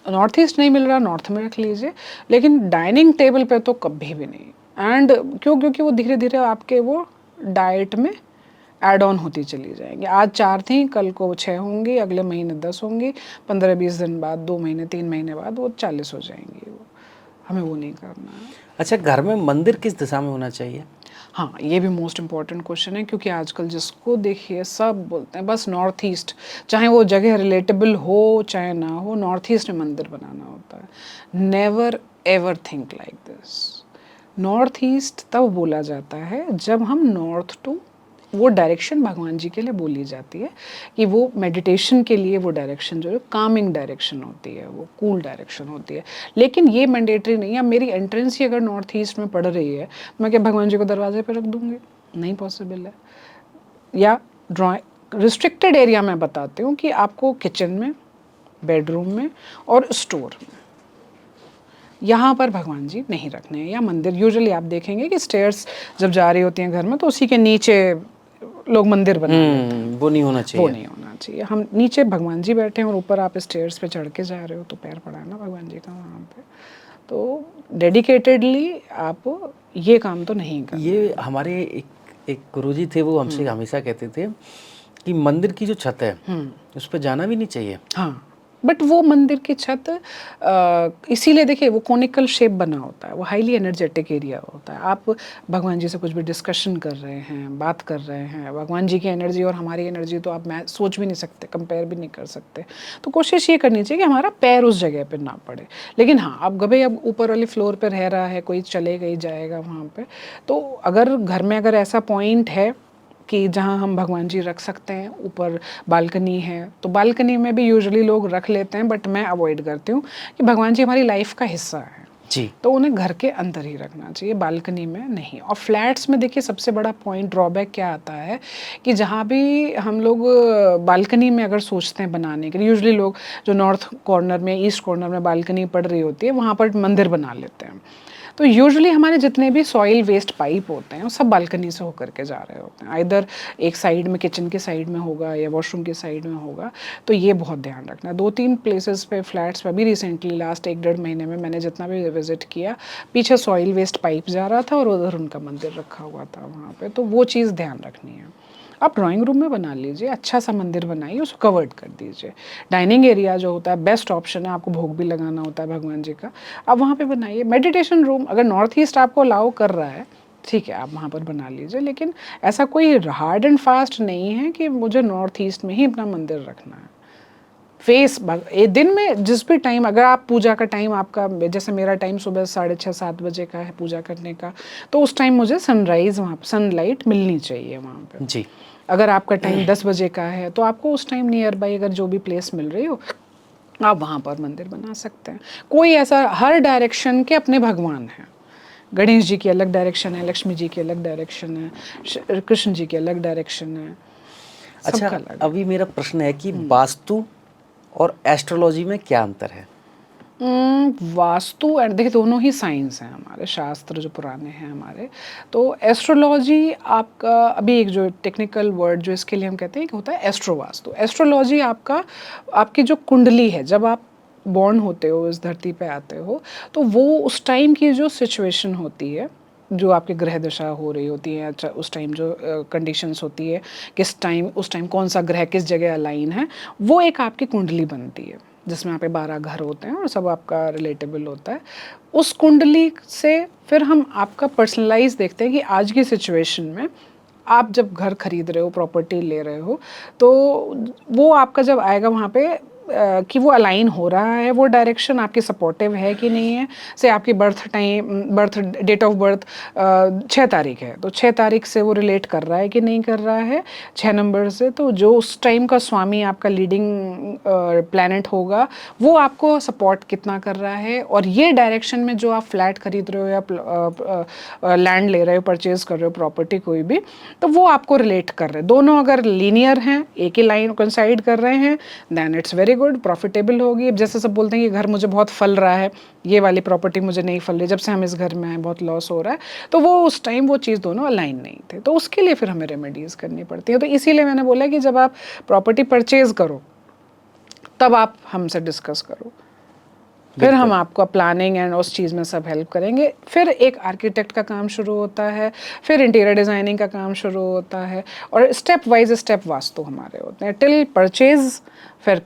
नॉर्थ ईस्ट नहीं मिल रहा नॉर्थ में रख लीजिए, लेकिन डाइनिंग टेबल पे तो कभी भी नहीं। एंड क्योंकि वो धीरे धीरे आपके वो डाइट में ऐड ऑन होती चली जाएंगी। आज 4 थी, कल को 6 होंगी, अगले महीने 10 होंगी, 15-20 दिन बाद, 2 महीने 3 महीने बाद वो 40 हो जाएंगी। वो हमें वो नहीं करना है। अच्छा, घर में मंदिर किस दिशा में होना चाहिए? हाँ, ये भी मोस्ट इम्पॉर्टेंट क्वेश्चन है, क्योंकि आजकल जिसको देखिए सब बोलते हैं बस नॉर्थ ईस्ट, चाहे वो जगह रिलेटेबल हो चाहे ना हो, नॉर्थ ईस्ट में मंदिर बनाना होता है। Never ever think like this. North east तब बोला जाता है जब हम नॉर्थ टू, वो डायरेक्शन भगवान जी के लिए बोली जाती है कि वो मेडिटेशन के लिए वो डायरेक्शन जो है कामिंग डायरेक्शन होती है, वो कूल डायरेक्शन होती है। लेकिन ये मैंडेटरी नहीं है। मेरी एंट्रेंस ही अगर नॉर्थ ईस्ट में पड़ रही है, मैं क्या भगवान जी को दरवाजे पे रख दूँगी? नहीं पॉसिबल है। या ड्रॉइंग रिस्ट्रिक्टेड एरिया में बताती हूँ कि आपको किचन में, बेडरूम में और स्टोर में, यहाँ पर भगवान जी नहीं रखने हैं। या मंदिर, यूजुअली आप देखेंगे कि स्टेयर्स जब जा रही होती हैं घर में, तो उसी के नीचे लोग मंदिर बना लेते हैं। वो नहीं होना चाहिए। वो नहीं होना चाहिए। हम नीचे भगवान जी बैठे हैं और ऊपर आप स्टेयर्स पे चढ़ के जा रहे हो, तो पैर पड़ा है ना भगवान जी का वहाँ पे। तो डेडिकेटेडली आप ये काम तो नहीं करना। ये हमारे एक गुरुजी थे, वो हमसे हमेशा कहते थे कि मंदिर की जो छत है उस पर जाना भी नहीं चाहिए। हाँ, बट वो मंदिर की छत इसीलिए देखिए वो कोनिकल शेप बना होता है, वो हाईली एनर्जेटिक एरिया होता है। आप भगवान जी से कुछ भी डिस्कशन कर रहे हैं, बात कर रहे हैं, भगवान जी की एनर्जी और हमारी एनर्जी तो आप सोच भी नहीं सकते, कंपेयर भी नहीं कर सकते। तो कोशिश ये करनी चाहिए कि हमारा पैर उस जगह पे ना पड़े। लेकिन हाँ, अब भाई अब ऊपर वाले फ्लोर पे रह रहा है कोई, चलेगा ही जाएगा वहाँ पे, तो अगर घर में अगर ऐसा पॉइंट है कि जहाँ हम भगवान जी रख सकते हैं, ऊपर बालकनी है, तो बालकनी में भी यूजुअली लोग रख लेते हैं, बट मैं अवॉइड करती हूँ कि भगवान जी हमारी लाइफ का हिस्सा है जी, तो उन्हें घर के अंदर ही रखना चाहिए, बालकनी में नहीं। और फ्लैट्स में देखिए सबसे बड़ा पॉइंट ड्रॉबैक क्या आता है कि जहाँ भी हम लोग बालकनी में अगर सोचते हैं बनाने के लिए, यूजुअली लोग जो नॉर्थ कॉर्नर में, ईस्ट कॉर्नर में बालकनी पड़ रही होती है, वहाँ पर मंदिर बना लेते हैं। तो यूजुअली हमारे जितने भी सॉइल वेस्ट पाइप होते हैं वो सब बालकनी से होकर के जा रहे होते हैं, आइदर एक साइड में किचन के साइड में होगा या वॉशरूम के साइड में होगा। तो ये बहुत ध्यान रखना है। 2-3 प्लेसेस पे, फ्लैट्स पे अभी रिसेंटली लास्ट 1-1.5 महीने में मैंने जितना भी विजिट किया, पीछे सॉइल वेस्ट पाइप जा रहा था और उधर उनका मंदिर रखा हुआ था वहाँ पे। तो वो चीज़ ध्यान रखनी है। आप ड्राइंग रूम में बना लीजिए, अच्छा सा मंदिर बनाइए, उसको कवर्ड कर दीजिए। डाइनिंग एरिया जो होता है बेस्ट ऑप्शन है, आपको भोग भी लगाना होता है भगवान जी का, आप वहाँ पे बनाइए। मेडिटेशन रूम अगर नॉर्थ ईस्ट आपको अलाउ कर रहा है, ठीक है, आप वहाँ पर बना लीजिए, लेकिन ऐसा कोई हार्ड एंड फास्ट नहीं है कि मुझे नॉर्थ ईस्ट में ही अपना मंदिर रखना है। दिन में जिस भी टाइम, अगर आप पूजा का टाइम आपका, जैसे मेरा टाइम सुबह 6:30-7 बजे का है पूजा करने का, तो उस टाइम मुझे सनराइज़ वहाँ सनलाइट मिलनी चाहिए वहाँ पे जी। अगर आपका टाइम 10 बजे का है तो आपको उस टाइम नियर बाई अगर जो भी प्लेस मिल रही हो आप वहाँ पर मंदिर बना सकते हैं। कोई ऐसा, हर डायरेक्शन के अपने भगवान हैं। गणेश जी की अलग डायरेक्शन है, लक्ष्मी जी की अलग डायरेक्शन है, कृष्ण जी की अलग डायरेक्शन है। अच्छा, अलग। अभी मेरा प्रश्न है कि वास्तु और एस्ट्रोलॉजी में क्या अंतर है? वास्तु एंड देखिए दोनों ही साइंस हैं हमारे, शास्त्र जो पुराने हैं हमारे। तो एस्ट्रोलॉजी आपका, अभी एक जो टेक्निकल वर्ड जो इसके लिए हम कहते हैं कि होता है एस्ट्रोवास्तु। एस्ट्रोलॉजी आपका, आपकी जो कुंडली है, जब आप बॉर्न होते हो, इस धरती पे आते हो, तो वो उस टाइम की जो सिचुएशन होती है, जो आपके ग्रह दशा हो रही होती है, अच्छा उस टाइम जो कंडीशंस होती है, किस टाइम, उस टाइम कौन सा ग्रह किस जगह अलाइन है, वो एक आपकी कुंडली बनती है जिसमें यहाँ पे 12 घर होते हैं और सब आपका रिलेटेबल होता है। उस कुंडली से फिर हम आपका पर्सनलाइज देखते हैं कि आज की सिचुएशन में आप जब घर खरीद रहे हो, प्रॉपर्टी ले रहे हो, तो वो आपका जब आएगा वहाँ पे कि वो अलाइन हो रहा है, वो डायरेक्शन आपकी सपोर्टिव है कि नहीं है। से आपकी बर्थ डेट ऑफ बर्थ 6 तारीख है, तो 6 तारीख से वो रिलेट कर रहा है कि नहीं कर रहा है 6 नंबर से। तो जो उस टाइम का स्वामी आपका लीडिंग प्लैनेट होगा, वो आपको सपोर्ट कितना कर रहा है। और ये डायरेक्शन में जो आप फ्लैट खरीद रहे हो या लैंड ले रहे हो, परचेज कर रहे हो, प्रॉपर्टी कोई भी, तो वो आपको रिलेट कर रहे हैं। दोनों अगर लीनियर हैं, एक ही लाइन कंसाइड कर रहे हैं, then it's very good, profitable होगी। जैसे सब बोलते हैं कि घर मुझे बहुत फल रहा है, ये वाली प्रॉपर्टी मुझे नहीं फल रही, जब से हम इस घर में आए बहुत लॉस हो रहा है, तो वो उस टाइम वो चीज़ दोनों अलाइन नहीं थे, तो उसके लिए फिर हमें रेमेडीज़ करनी पड़ती है। तो इसीलिए मैंने बोला कि जब आप प्रॉपर्टी परचेज करो तब आप हमसे डिस्कस करो, फिर हम आपको प्लानिंग एंड उस चीज़ में सब हेल्प करेंगे। फिर एक आर्किटेक्ट का काम शुरू होता है, फिर इंटीरियर डिज़ाइनिंग का काम शुरू होता है, और स्टेप वाइज स्टेप वास्तु हमारे होते हैं टिल परचेज, फिर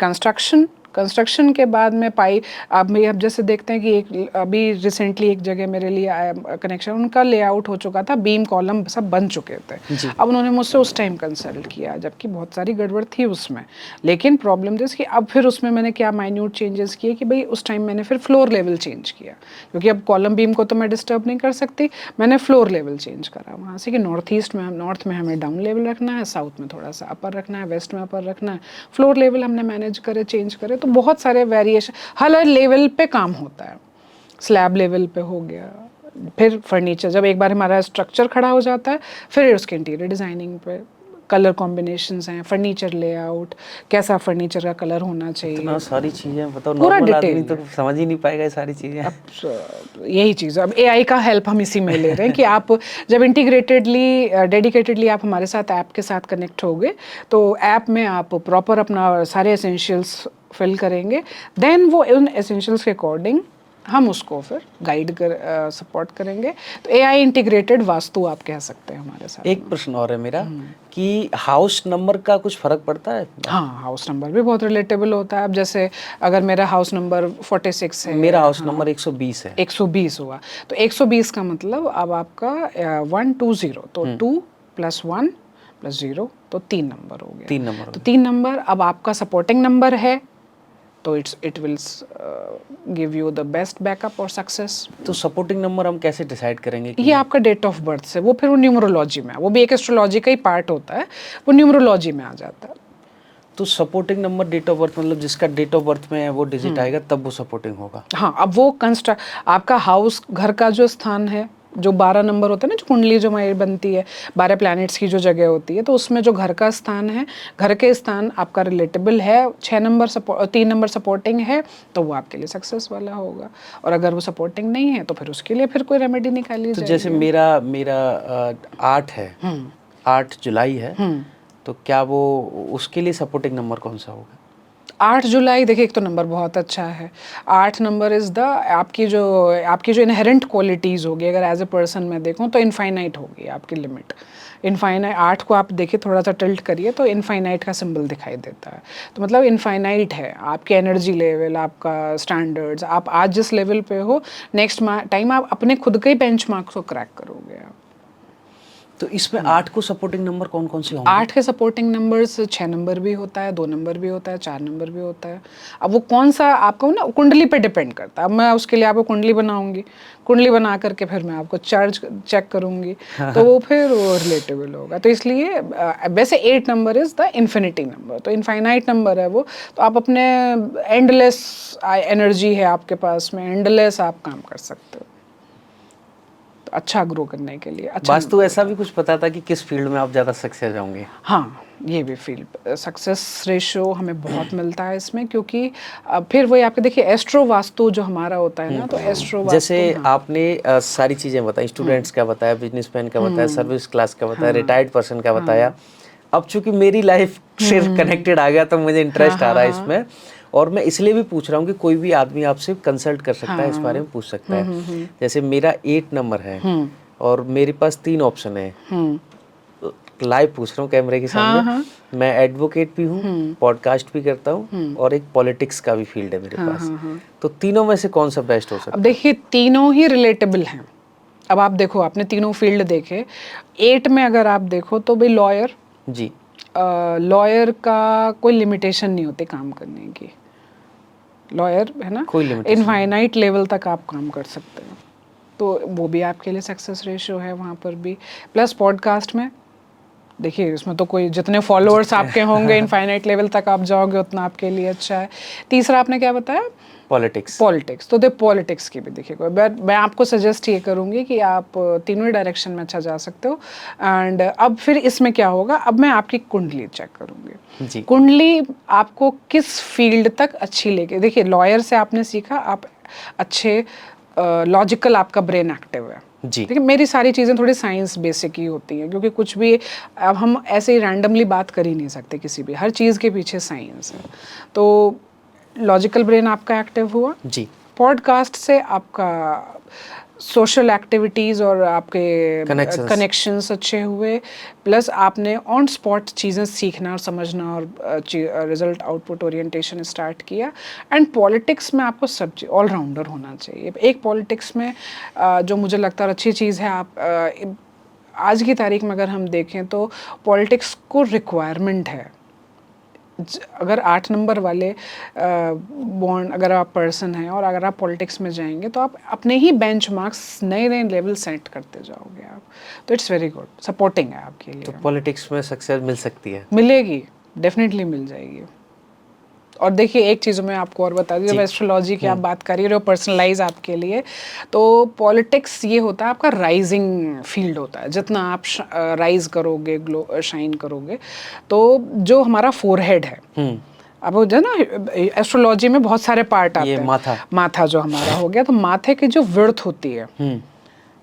कंस्ट्रक्शन के बाद में अब जैसे देखते हैं कि एक अभी रिसेंटली एक जगह मेरे लिए आया कनेक्शन, उनका लेआउट हो चुका था, बीम कॉलम सब बन चुके थे। अब उन्होंने मुझसे उस टाइम कंसल्ट किया, जबकि बहुत सारी गड़बड़ थी उसमें, लेकिन प्रॉब्लम जैसे कि अब फिर उसमें मैंने क्या माइन्यूट चेंजेस किए कि भाई उस टाइम मैंने फिर फ्लोर लेवल चेंज किया, क्योंकि अब कॉलम बीम को तो मैं डिस्टर्ब नहीं कर सकती, मैंने फ्लोर लेवल चेंज करा वहाँ से कि नॉर्थ में हमें डाउन लेवल रखना है, साउथ में थोड़ा सा अपर रखना है, वेस्ट में अपर रखना है, फ्लोर लेवल हमने मैनेज करे, चेंज करे। तो बहुत सारे वेरिएशन हर लेवल पे काम होता है। स्लैब लेवल पे हो गया, फिर फर्नीचर, जब एक बार हमारा स्ट्रक्चर खड़ा हो जाता है, फिर उसके इंटीरियर डिज़ाइनिंग पे कलर कॉम्बिनेशंस हैं, फर्नीचर लेआउट, कैसा फर्नीचर का कलर होना चाहिए, इतना सारी चीज़ें बताओ, पूरा नॉर्मल आदमी डिटेल तो समझ ही नहीं पाएगा ये सारी चीज़ें। अब यही चीज़, अब एआई का हेल्प हम इसी में ले रहे हैं कि आप जब इंटीग्रेटेडली डेडिकेटेडली आप हमारे साथ ऐप के साथ कनेक्ट होगे, तो ऐप में आप प्रॉपर अपना सारे एसेंशियल्स फिल करेंगे, देन वो उन एसेंशियल्स के अकॉर्डिंग हम उसको फिर गाइड कर सपोर्ट करेंगे। तो एआई इंटीग्रेटेड वास्तु आप कह सकते हैं हमारे साथ। एक प्रश्न और है मेरा कि हाउस नंबर का कुछ फर्क पड़ता है? हाँ, हाउस नंबर भी बहुत रिलेटेबल होता है। अब जैसे अगर मेरा हाउस नंबर 46 है, मेरा हाउस नंबर 120 है, 120 हुआ, तो 120 का मतलब अब आपका 120, तो 2 + 1 + 0 तो 3 नंबर हो गया। 3 नंबर। तो 3 नंबर अब आपका सपोर्टिंग नंबर है, तो it will give you the best backup और सक्सेस। तो सपोर्टिंग नंबर हम कैसे डिसाइड करेंगे? ये आपका डेट ऑफ बर्थ से, वो फिर वो न्यूमरोलॉजी में, वो भी एक एस्ट्रोलॉजी का ही पार्ट होता है, वो न्यूमरोलॉजी में आ जाता है। तो supporting number date of birth मतलब जिसका डेट ऑफ बर्थ में है वो डिजिट आएगा तब वो सपोर्टिंग होगा। हाँ, अब वो आपका हाउस, घर का जो स्थान है, जो 12 नंबर होता है ना, जो कुंडली जो हमारी बनती है 12 प्लैनेट्स की जो जगह होती है, तो उसमें जो घर का स्थान है, घर के स्थान आपका रिलेटेबल है, 6 नंबर 3 नंबर सपोर्टिंग है, तो वो आपके लिए सक्सेस वाला होगा। और अगर वो सपोर्टिंग नहीं है तो फिर उसके लिए फिर कोई रेमेडी निकाली तो जाएगी। जैसे मेरा 8 है, 8 जुलाई है, तो क्या वो उसके लिए सपोर्टिंग नंबर कौन सा होगा? 8 जुलाई, देखिए एक तो नंबर बहुत अच्छा है। 8 नंबर इज़ द आपकी जो इनहेरेंट क्वालिटीज़ होगी, अगर एज ए पर्सन मैं देखूं तो इनफाइनाइट होगी आपकी लिमिट। इनफाइनाइट 8 को आप देखिए, थोड़ा सा टिल्ट करिए तो इनफाइनाइट का सिंबल दिखाई देता है। तो मतलब इनफाइनाइट है आपकी एनर्जी लेवल, आपका स्टैंडर्ड्स। आप आज जिस लेवल पे हो, नेक्स्ट टाइम आप अपने खुद के ही बेंचमार्क्स को क्रैक करोगे आप। तो इसमें 8 को सपोर्टिंग नंबर कौन कौन से होंगे? 8 के सपोर्टिंग नंबर्स 6 नंबर भी होता है, 2 नंबर भी होता है, 4 नंबर भी होता है। अब वो कौन सा आपको ना कुंडली पे डिपेंड करता है। अब मैं उसके लिए आपको कुंडली बनाऊंगी, कुंडली बना करके फिर मैं आपको चार्ज चेक करूंगी, तो वो फिर वो रिलेटेबल होगा। तो इसलिए वैसे 8 number is the infinity number, तो इनफाइनाइट नंबर है वो। तो आप अपने एंडलेस एनर्जी है आपके पास में, एंडलेस आप काम कर सकते हो अच्छा ग्रो करने के लिए। अच्छा वास्तु ऐसा भी कुछ पता था कि किस फील्ड में आप ज़्यादा सक्सेस होंगे? हाँ, ये भी फील्ड सक्सेस रेशो हमें बहुत मिलता है इसमें, क्योंकि फिर वही आपके देखिए एस्ट्रो वास्तु जो हमारा होता है ना, तो एस्ट्रो वास्तु जैसे आपने सारी चीज़ें बताई, स्टूडेंट्स का बताया, बिजनेसमैन का बताया, सर्विस क्लास का बताया, रिटायर्ड पर्सन का बताया। अब चूंकि मेरी लाइफ से कनेक्टेड आ गया तो मुझे इंटरेस्ट आ रहा है इसमें, और मैं इसलिए भी पूछ रहा हूँ कि कोई भी आदमी आपसे कंसल्ट कर सकता है, इस बारे में पूछ सकता है। जैसे मेरा 8 नंबर है और मेरे पास 3 ऑप्शन है। लाइव पूछ रहा हूँ कैमरे के सामने। मैं एडवोकेट भी हूँ, पॉडकास्ट भी करता हूँ, और एक पॉलिटिक्स का भी फील्ड है मेरे पास। तो तीनों में से कौन सा बेस्ट हो सकता है? अब देखिए तीनों ही रिलेटेबल हैं। अब आप देखो, आपने तीनों फील्ड देखे। 8 में अगर आप देखो तो भाई लॉयर जी, लॉयर का कोई लिमिटेशन नहीं होती काम करने की। लॉयर है ना, कोई लिमिटेशन इनफाइनाइट लेवल तक आप काम कर सकते हो, तो वो भी आपके लिए सक्सेस रेशियो है वहाँ पर भी। प्लस पॉडकास्ट में देखिए, इसमें तो कोई जितने फॉलोअर्स आपके होंगे इनफाइनाइट लेवल तक आप जाओगे उतना आपके लिए अच्छा है। तीसरा आपने क्या बताया? पॉलिटिक्स। पॉलिटिक्स, तो पॉलिटिक्स की भी देखिए कोई, मैं आपको सजेस्ट ये करूँगी कि आप तीनों ही डायरेक्शन में अच्छा जा सकते हो। एंड अब फिर इसमें क्या होगा, अब मैं आपकी कुंडली चेक करूँगी जी। कुंडली आपको किस फील्ड तक अच्छी लेके। देखिए लॉयर से आपने सीखा, आप अच्छे लॉजिकल आपका ब्रेन एक्टिव है जी। ठीक है। मेरी सारी चीज़ें थोड़ी साइंस बेसिक ही होती हैं, क्योंकि कुछ भी अब हम ऐसे ही रैंडमली बात कर ही नहीं सकते किसी भी, हर चीज़ के पीछे साइंस है। तो लॉजिकल ब्रेन आपका एक्टिव हुआ जी। पॉडकास्ट से, आपका सोशल एक्टिविटीज़ और आपके कनेक्शंस अच्छे हुए, प्लस आपने ऑन स्पॉट चीज़ें सीखना और समझना और रिजल्ट आउटपुट ओरिएंटेशन स्टार्ट किया। एंड पॉलिटिक्स में आपको सब ऑलराउंडर होना चाहिए। एक पॉलिटिक्स में जो मुझे लगता है अच्छी चीज़ है, आप आज की तारीख में अगर हम देखें तो पॉलिटिक्स को रिक्वायरमेंट है। अगर 8 नंबर वाले बॉन्ड अगर आप पर्सन हैं और अगर आप पॉलिटिक्स में जाएंगे तो आप अपने ही बेंचमार्क्स नए नए लेवल सेट करते जाओगे आप, तो इट्स वेरी गुड, सपोर्टिंग है आपके लिए। तो पॉलिटिक्स में सक्सेस मिल सकती है? मिलेगी, डेफिनेटली मिल जाएगी। और देखिए एक चीज़ मैं आपको और बता दूँ, जब एस्ट्रोलॉजी की आप बात कर रही हो पर्सनलाइज आपके लिए, तो पॉलिटिक्स ये होता है आपका राइजिंग फील्ड होता है। जितना आप राइज करोगे, ग्लो शाइन करोगे, तो जो हमारा फोरहेड है, अब वो जो ना एस्ट्रोलॉजी में बहुत सारे पार्ट आते हैं। माथा जो हमारा हो गया, तो माथे की जो विड्थ होती है,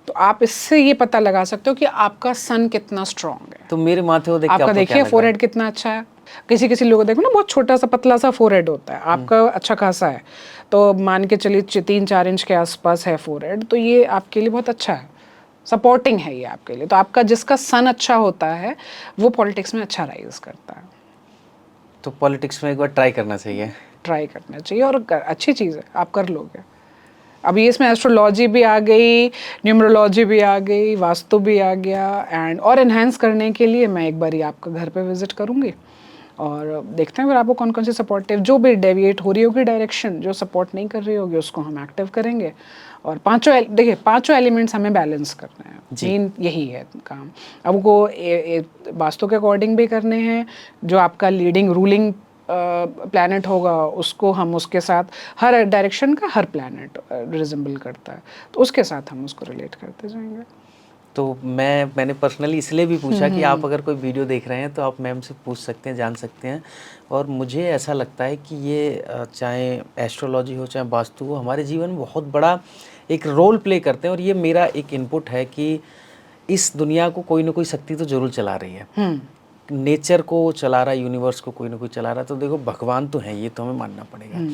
तो आप इससे ये पता लगा सकते हो कि आपका सन कितना स्ट्रांग है। तो मेरे माथे को देख के आपका देखिए फोरहेड कितना अच्छा है। किसी लोगों को देखो ना बहुत छोटा सा पतला सा फोरहेड होता है, आपका अच्छा खासा है, तो मान के चलिए 3-4 इंच के आसपास है फोरहेड, तो ये आपके लिए बहुत अच्छा है, सपोर्टिंग है ये आपके लिए। तो आपका जिसका सन अच्छा होता है वो पॉलिटिक्स में अच्छा राइज करता है। तो पॉलिटिक्स में एक बार ट्राई करना चाहिए और अच्छी चीज़ है, आप कर लोगे। अभी इसमें एस्ट्रोलॉजी भी आ गई, न्यूमरोलॉजी भी आ गई, वास्तु भी आ गया, एंड और इन्हेंस करने के लिए मैं एक बारी आपका घर पे विजिट करूँगी और देखते हैं फिर आपको कौन कौन सी सपोर्टिव, जो भी डेविएट हो रही होगी डायरेक्शन, जो सपोर्ट नहीं कर रही होगी उसको हम एक्टिव करेंगे। और पांचों एलिमेंट्स हमें बैलेंस करने हैं, मेन यही है काम। अब वो वास्तु के अकॉर्डिंग भी करने हैं, जो आपका लीडिंग रूलिंग प्लैनेट होगा उसको हम उसके साथ हर डायरेक्शन का हर प्लैनेट रिजेंबल करता है, तो उसके साथ हम उसको रिलेट करते जाएंगे। तो मैंने पर्सनली इसलिए भी पूछा कि आप अगर कोई वीडियो देख रहे हैं तो आप मैम से पूछ सकते हैं, जान सकते हैं। और मुझे ऐसा लगता है कि ये चाहे एस्ट्रोलॉजी हो चाहे वास्तु हो, हमारे जीवन में बहुत बड़ा एक रोल प्ले करते हैं। और ये मेरा एक इनपुट है कि इस दुनिया को कोई ना कोई शक्ति तो जरूर चला रही है। नेचर को चला रहा है, यूनिवर्स को कोई ना कोई चला रहा है। तो देखो भगवान तो है, ये तो हमें मानना पड़ेगा,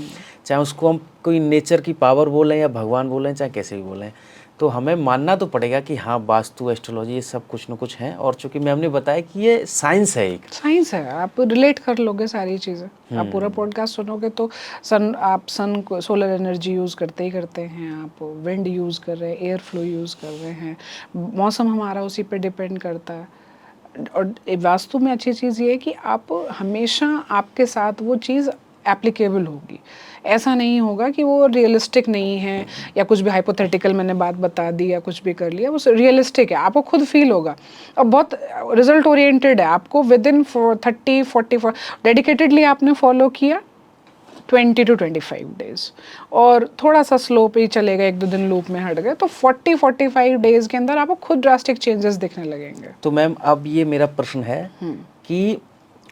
चाहे उसको हम कोई नेचर की पावर बोलें या भगवान बोलें, चाहे कैसे भी बोलें, तो हमें मानना तो पड़ेगा कि हाँ वास्तु एस्ट्रोलॉजी ये सब कुछ ना कुछ है। और चूंकि मैम ने बताया कि ये साइंस है, एक साइंस है, आप रिलेट कर लोगे सारी चीज़ें। आप पूरा पॉडकास्ट सुनोगे तो आप सन को सोलर एनर्जी यूज़ करते ही करते हैं, आप विंड यूज़ कर रहे हैं, एयर फ्लो यूज़ कर रहे हैं, मौसम हमारा उसी पे डिपेंड करता है। और वास्तु में अच्छी चीज़ ये है कि आप हमेशा आपके साथ वो चीज़ एप्लीकेबल होगी। ऐसा नहीं होगा कि वो रियलिस्टिक नहीं है या कुछ भी हाइपोथेटिकल मैंने बात बता दी या कुछ भी कर लिया, वो रियलिस्टिक है, आपको खुद फील होगा। और बहुत रिजल्ट ओरिएंटेड है, आपको विद इन 30-40 डेडिकेटेडली आपने फॉलो किया 20 to 25 डेज, और थोड़ा सा स्लो पे ही चलेगा, 1-2 दिन लूप में हट गए, तो 40-45 डेज के अंदर आपको खुद ड्रास्टिक चेंजेस दिखने लगेंगे। तो मैम अब ये मेरा प्रश्न है कि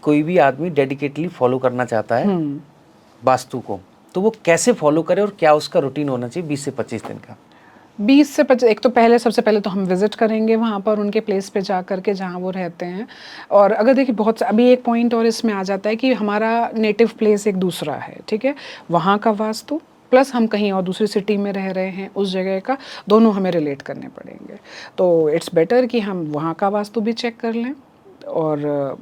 कोई भी आदमी डेडिकेटली फॉलो करना चाहता है वास्तु को, तो वो कैसे फॉलो करे और क्या उसका रूटीन होना चाहिए 20 से 25 दिन का? 20 से 25, एक तो सबसे पहले तो हम विजिट करेंगे वहाँ पर उनके प्लेस पे जा करके जहाँ वो रहते हैं। और अगर देखिए बहुत अभी एक पॉइंट और इसमें आ जाता है कि हमारा नेटिव प्लेस एक दूसरा है, ठीक है, वहाँ का वास्तु प्लस हम कहीं और दूसरी सिटी में रह रहे हैं उस जगह का, दोनों हमें रिलेट करने पड़ेंगे। तो इट्स बेटर कि हम वहाँ का वास्तु भी चेक कर लें और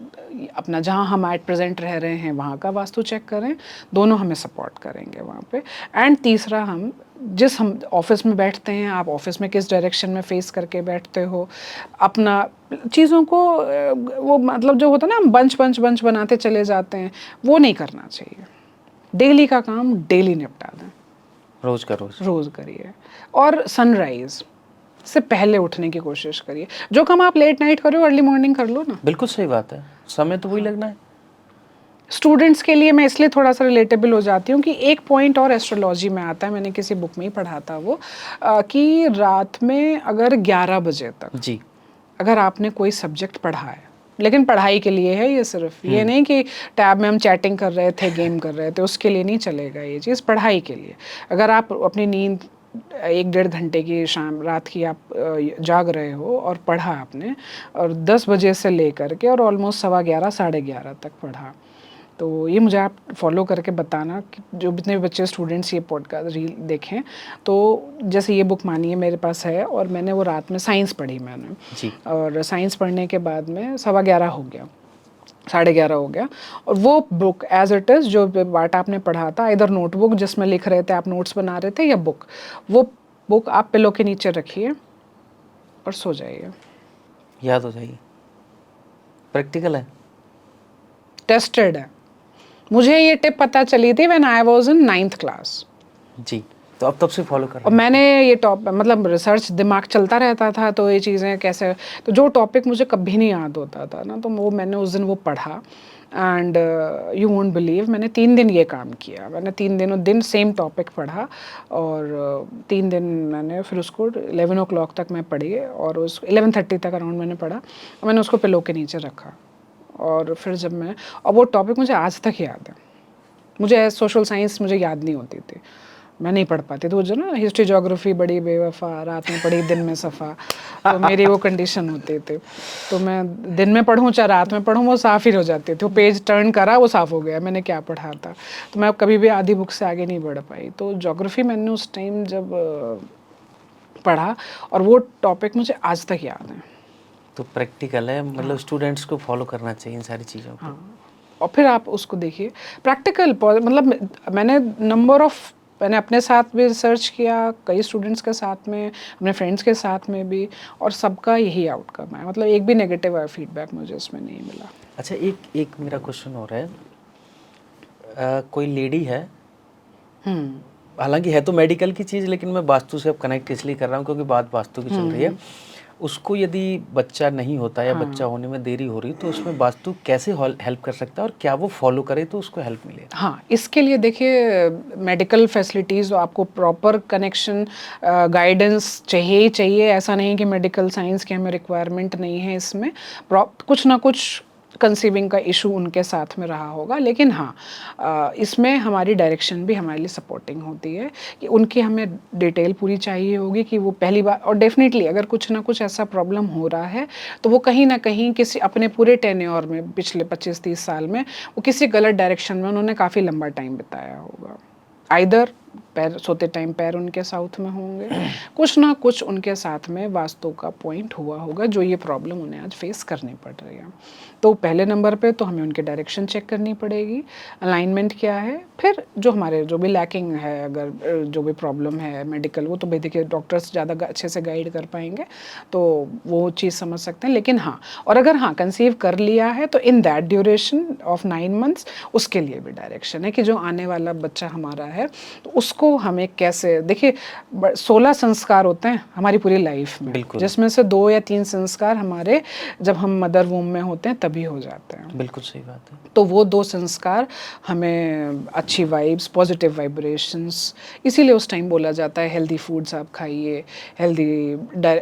अपना जहाँ हम एट प्रेजेंट रह रहे हैं वहाँ का वास्तु चेक करें, दोनों हमें सपोर्ट करेंगे वहाँ पे। एंड तीसरा, हम ऑफिस में बैठते हैं, आप ऑफिस में किस डायरेक्शन में फेस करके बैठते हो, अपना चीज़ों को वो मतलब जो होता है ना, हम बंच बनाते चले जाते हैं, वो नहीं करना चाहिए। डेली का काम डेली निपटा दें, रोज का रोज करिए। और सनराइज से पहले उठने की कोशिश करिए। जो काम आप लेट नाइट करो अर्ली मॉर्निंग कर लो ना। बिल्कुल सही बात है, समय तो वही लगना है। स्टूडेंट्स के लिए मैं इसलिए थोड़ा सा रिलेटेबल हो जाती हूँ कि एक पॉइंट और एस्ट्रोलॉजी में आता है, मैंने किसी बुक में ही पढ़ा था वो, कि रात में अगर 11 बजे तक जी अगर आपने कोई सब्जेक्ट पढ़ा है, लेकिन पढ़ाई के लिए है ये, सिर्फ ये नहीं कि टैब में हम चैटिंग कर रहे थे, गेम कर रहे थे, उसके लिए नहीं चलेगा ये चीज़, पढ़ाई के लिए। अगर आप अपनी नींद 1-1.5 घंटे की रात की आप जाग रहे हो और पढ़ा आपने, और 10 बजे से लेकर के और ऑलमोस्ट 11:15 11:30 तक पढ़ा, तो ये मुझे आप फॉलो करके बताना कि जो जितने भी बच्चे स्टूडेंट्स ये पॉडकास्ट रील देखें। तो जैसे ये बुक मानिए मेरे पास है, और मैंने वो रात में साइंस पढ़ी मैंने जी। और साइंस पढ़ने के बाद में 11:15 हो गया, 11:30 हो गया, और वो बुक एज इट इज़ जो पार्ट आपने पढ़ा था, इधर नोटबुक जिसमें लिख रहे थे, आप नोट्स बना रहे थे, या बुक, वो बुक आप पिलो के नीचे रखिए और सो जाइए, याद हो जाएगी। प्रैक्टिकल है, टेस्टेड है। मुझे ये टिप पता चली थी when I was in 9th class जी। तो अब तब से फॉलो कर रहे और मैंने ये मतलब रिसर्च दिमाग चलता रहता था, तो ये चीज़ें कैसे, तो जो टॉपिक मुझे कभी नहीं याद होता था ना, तो वो मैंने उस दिन वो पढ़ा, एंड यू वोंट बिलीव, मैंने 3 दिन ये काम किया। मैंने 3 दिन सेम टॉपिक पढ़ा, और 3 दिन मैंने फिर उसको 11 o'clock तक मैं पढ़ी, और उस 11:30 तक अराउंड मैंने पढ़ा, और मैंने उसको पिलो के नीचे रखा। और फिर जब मैं, और वो टॉपिक मुझे आज तक याद है। मुझे सोशल साइंस मुझे याद नहीं होती थी, मैं नहीं पढ़ पाती, तो जो ना हिस्ट्री ज्योग्राफी बड़ी बेवफा, रात में पढ़ी दिन में सफ़ा, तो मेरी वो कंडीशन होती थी। तो मैं दिन में पढ़ूँ चाहे रात में पढ़ूँ, वो साफ़ ही हो जाती थी, वो पेज टर्न करा वो साफ़ हो गया, मैंने क्या पढ़ा था। तो मैं कभी भी आधी बुक से आगे नहीं बढ़ पाई। तो ज्योग्राफी मैंने उस टाइम जब पढ़ा, और वो टॉपिक मुझे आज तक याद है। तो प्रैक्टिकल है, मतलब स्टूडेंट्स को फॉलो करना चाहिए इन सारी चीज़ों को। हाँ, और फिर आप उसको देखिए प्रैक्टिकल, मतलब मैंने अपने साथ भी रिसर्च किया, कई स्टूडेंट्स के साथ में, अपने फ्रेंड्स के साथ में भी, और सबका यही आउटकम है। मतलब एक भी नेगेटिव फीडबैक मुझे इसमें नहीं मिला। अच्छा, एक मेरा क्वेश्चन हो रहा है, कोई लेडी है, हालांकि है तो मेडिकल की चीज़, लेकिन मैं वास्तु से अब कनेक्ट इसलिए कर रहा हूँ क्योंकि बात वास्तु की चल रही है। उसको यदि बच्चा नहीं होता या बच्चा होने में देरी हो रही तो उसमें वास्तु कैसे हेल्प कर सकता है और क्या वो फॉलो करे तो उसको हेल्प मिले? हाँ, इसके लिए देखिए मेडिकल फैसिलिटीज़, आपको प्रॉपर कनेक्शन, गाइडेंस चाहिए ही चाहिए। ऐसा नहीं कि मेडिकल साइंस की हमें रिक्वायरमेंट नहीं है इसमें। कुछ ना कुछ कंसीविंग का इशू उनके साथ में रहा होगा, लेकिन हाँ, इसमें हमारी डायरेक्शन भी हमारे लिए सपोर्टिंग होती है कि उनकी हमें डिटेल पूरी चाहिए होगी कि वो पहली बार, और डेफिनेटली अगर कुछ ना कुछ ऐसा प्रॉब्लम हो रहा है तो वो कहीं ना कहीं किसी अपने पूरे टेन्योर में पिछले 25-30 साल में वो किसी गलत डायरेक्शन में उन्होंने काफ़ी लंबा टाइम बिताया होगा। आइदर पैर सोते टाइम पैर उनके साउथ में होंगे, कुछ ना कुछ उनके साथ में वास्तु का पॉइंट हुआ होगा जो ये प्रॉब्लम उन्हें आज फेस करनी पड़ रही है। तो पहले नंबर पे तो हमें उनके डायरेक्शन चेक करनी पड़ेगी, अलाइनमेंट क्या है, फिर जो भी लैकिंग है, अगर जो भी प्रॉब्लम है मेडिकल, वो तो भाई देखिए डॉक्टर्स ज़्यादा अच्छे से गाइड कर पाएंगे, तो वो चीज़ समझ सकते हैं। लेकिन हाँ, और अगर हाँ कंसीव कर लिया है तो in that duration of 9 months उसके लिए भी डायरेक्शन है कि जो आने वाला बच्चा हमारा है तो उसको हमें कैसे, देखिए 16 संस्कार होते हैं हमारी पूरी लाइफ में, जिसमें से 2 या 3 संस्कार हमारे जब हम मदर वूम में होते हैं तभी हो जाते हैं। बिल्कुल सही बात है। तो वो 2 संस्कार हमें अच्छी वाइब्स, पॉजिटिव वाइब्रेशंस, इसीलिए उस टाइम बोला जाता है हेल्दी फूड्स आप खाइए,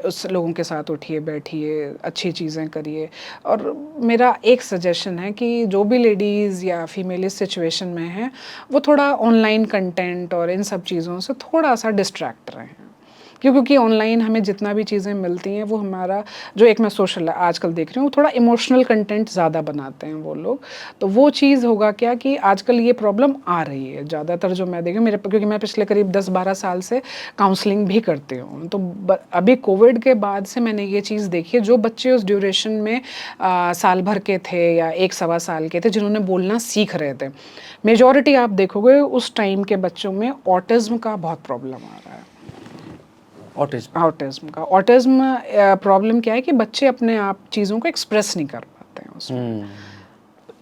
उस लोगों के साथ उठिए बैठिए, अच्छी चीज़ें करिए। और मेरा एक सजेशन है कि जो भी लेडीज़ या फीमेल इस सिचुएशन में हैं वो थोड़ा ऑनलाइन कंटेंट और इन सब चीज़ों से थोड़ा सा डिस्ट्रैक्ट रहें, क्योंकि ऑनलाइन हमें जितना भी चीज़ें मिलती हैं वो हमारा जो एक मैं सोशल आजकल देख रही हूँ थोड़ा इमोशनल कंटेंट ज़्यादा बनाते हैं वो लोग। तो वो चीज़ होगा क्या कि आजकल ये प्रॉब्लम आ रही है ज़्यादातर जो मैं देख रही हूँ क्योंकि मैं पिछले करीब 10-12 साल से काउंसलिंग भी करती हूँ। तो अभी कोविड के बाद से मैंने ये चीज़ देखी है, जो बच्चे उस ड्यूरेशन में साल भर के थे या 1-1.25 साल के थे जिन्होंने बोलना सीख रहे थे, मेजॉरिटी आप देखोगे उस टाइम के बच्चों में ऑटिज्म का बहुत प्रॉब्लम आ रहा है। ऑटिज्म प्रॉब्लम क्या है कि बच्चे अपने आप चीज़ों को एक्सप्रेस नहीं कर पाते हैं उसमें।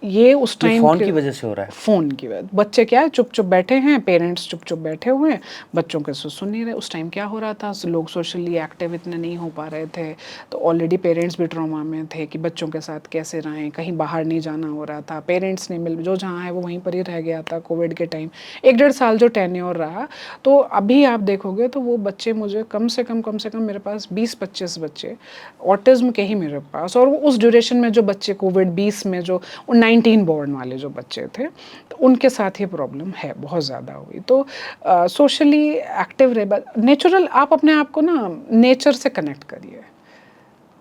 ये उस टाइम फ़ोन की वजह से हो रहा है। फ़ोन की वजह, बच्चे क्या है चुप चुप बैठे हैं, पेरेंट्स चुप चुप बैठे हुए हैं, बच्चों के सुन नहीं रहे। उस टाइम क्या हो रहा था, लोग सोशली एक्टिव इतने नहीं हो पा रहे थे, तो ऑलरेडी पेरेंट्स भी ट्रॉमा में थे कि बच्चों के साथ कैसे रहें, कहीं बाहर नहीं जाना हो रहा था, पेरेंट्स नहीं मिल, जो जहाँ है वो वहीं पर ही रह गया था। कोविड के टाइम 1-1.5 साल जो टेन्योर रहा, तो अभी आप देखोगे तो वो बच्चे मुझे कम से कम मेरे पास 20-25 बच्चे ऑटिज्म के ही मेरे पास, और उस ड्यूरेशन में जो बच्चे कोविड 20 में जो 19 बॉर्न वाले जो बच्चे थे तो उनके साथ ये प्रॉब्लम है बहुत ज़्यादा हुई। तो सोशली एक्टिव रहे, नेचुरल, आप अपने आप को ना नेचर से कनेक्ट करिए।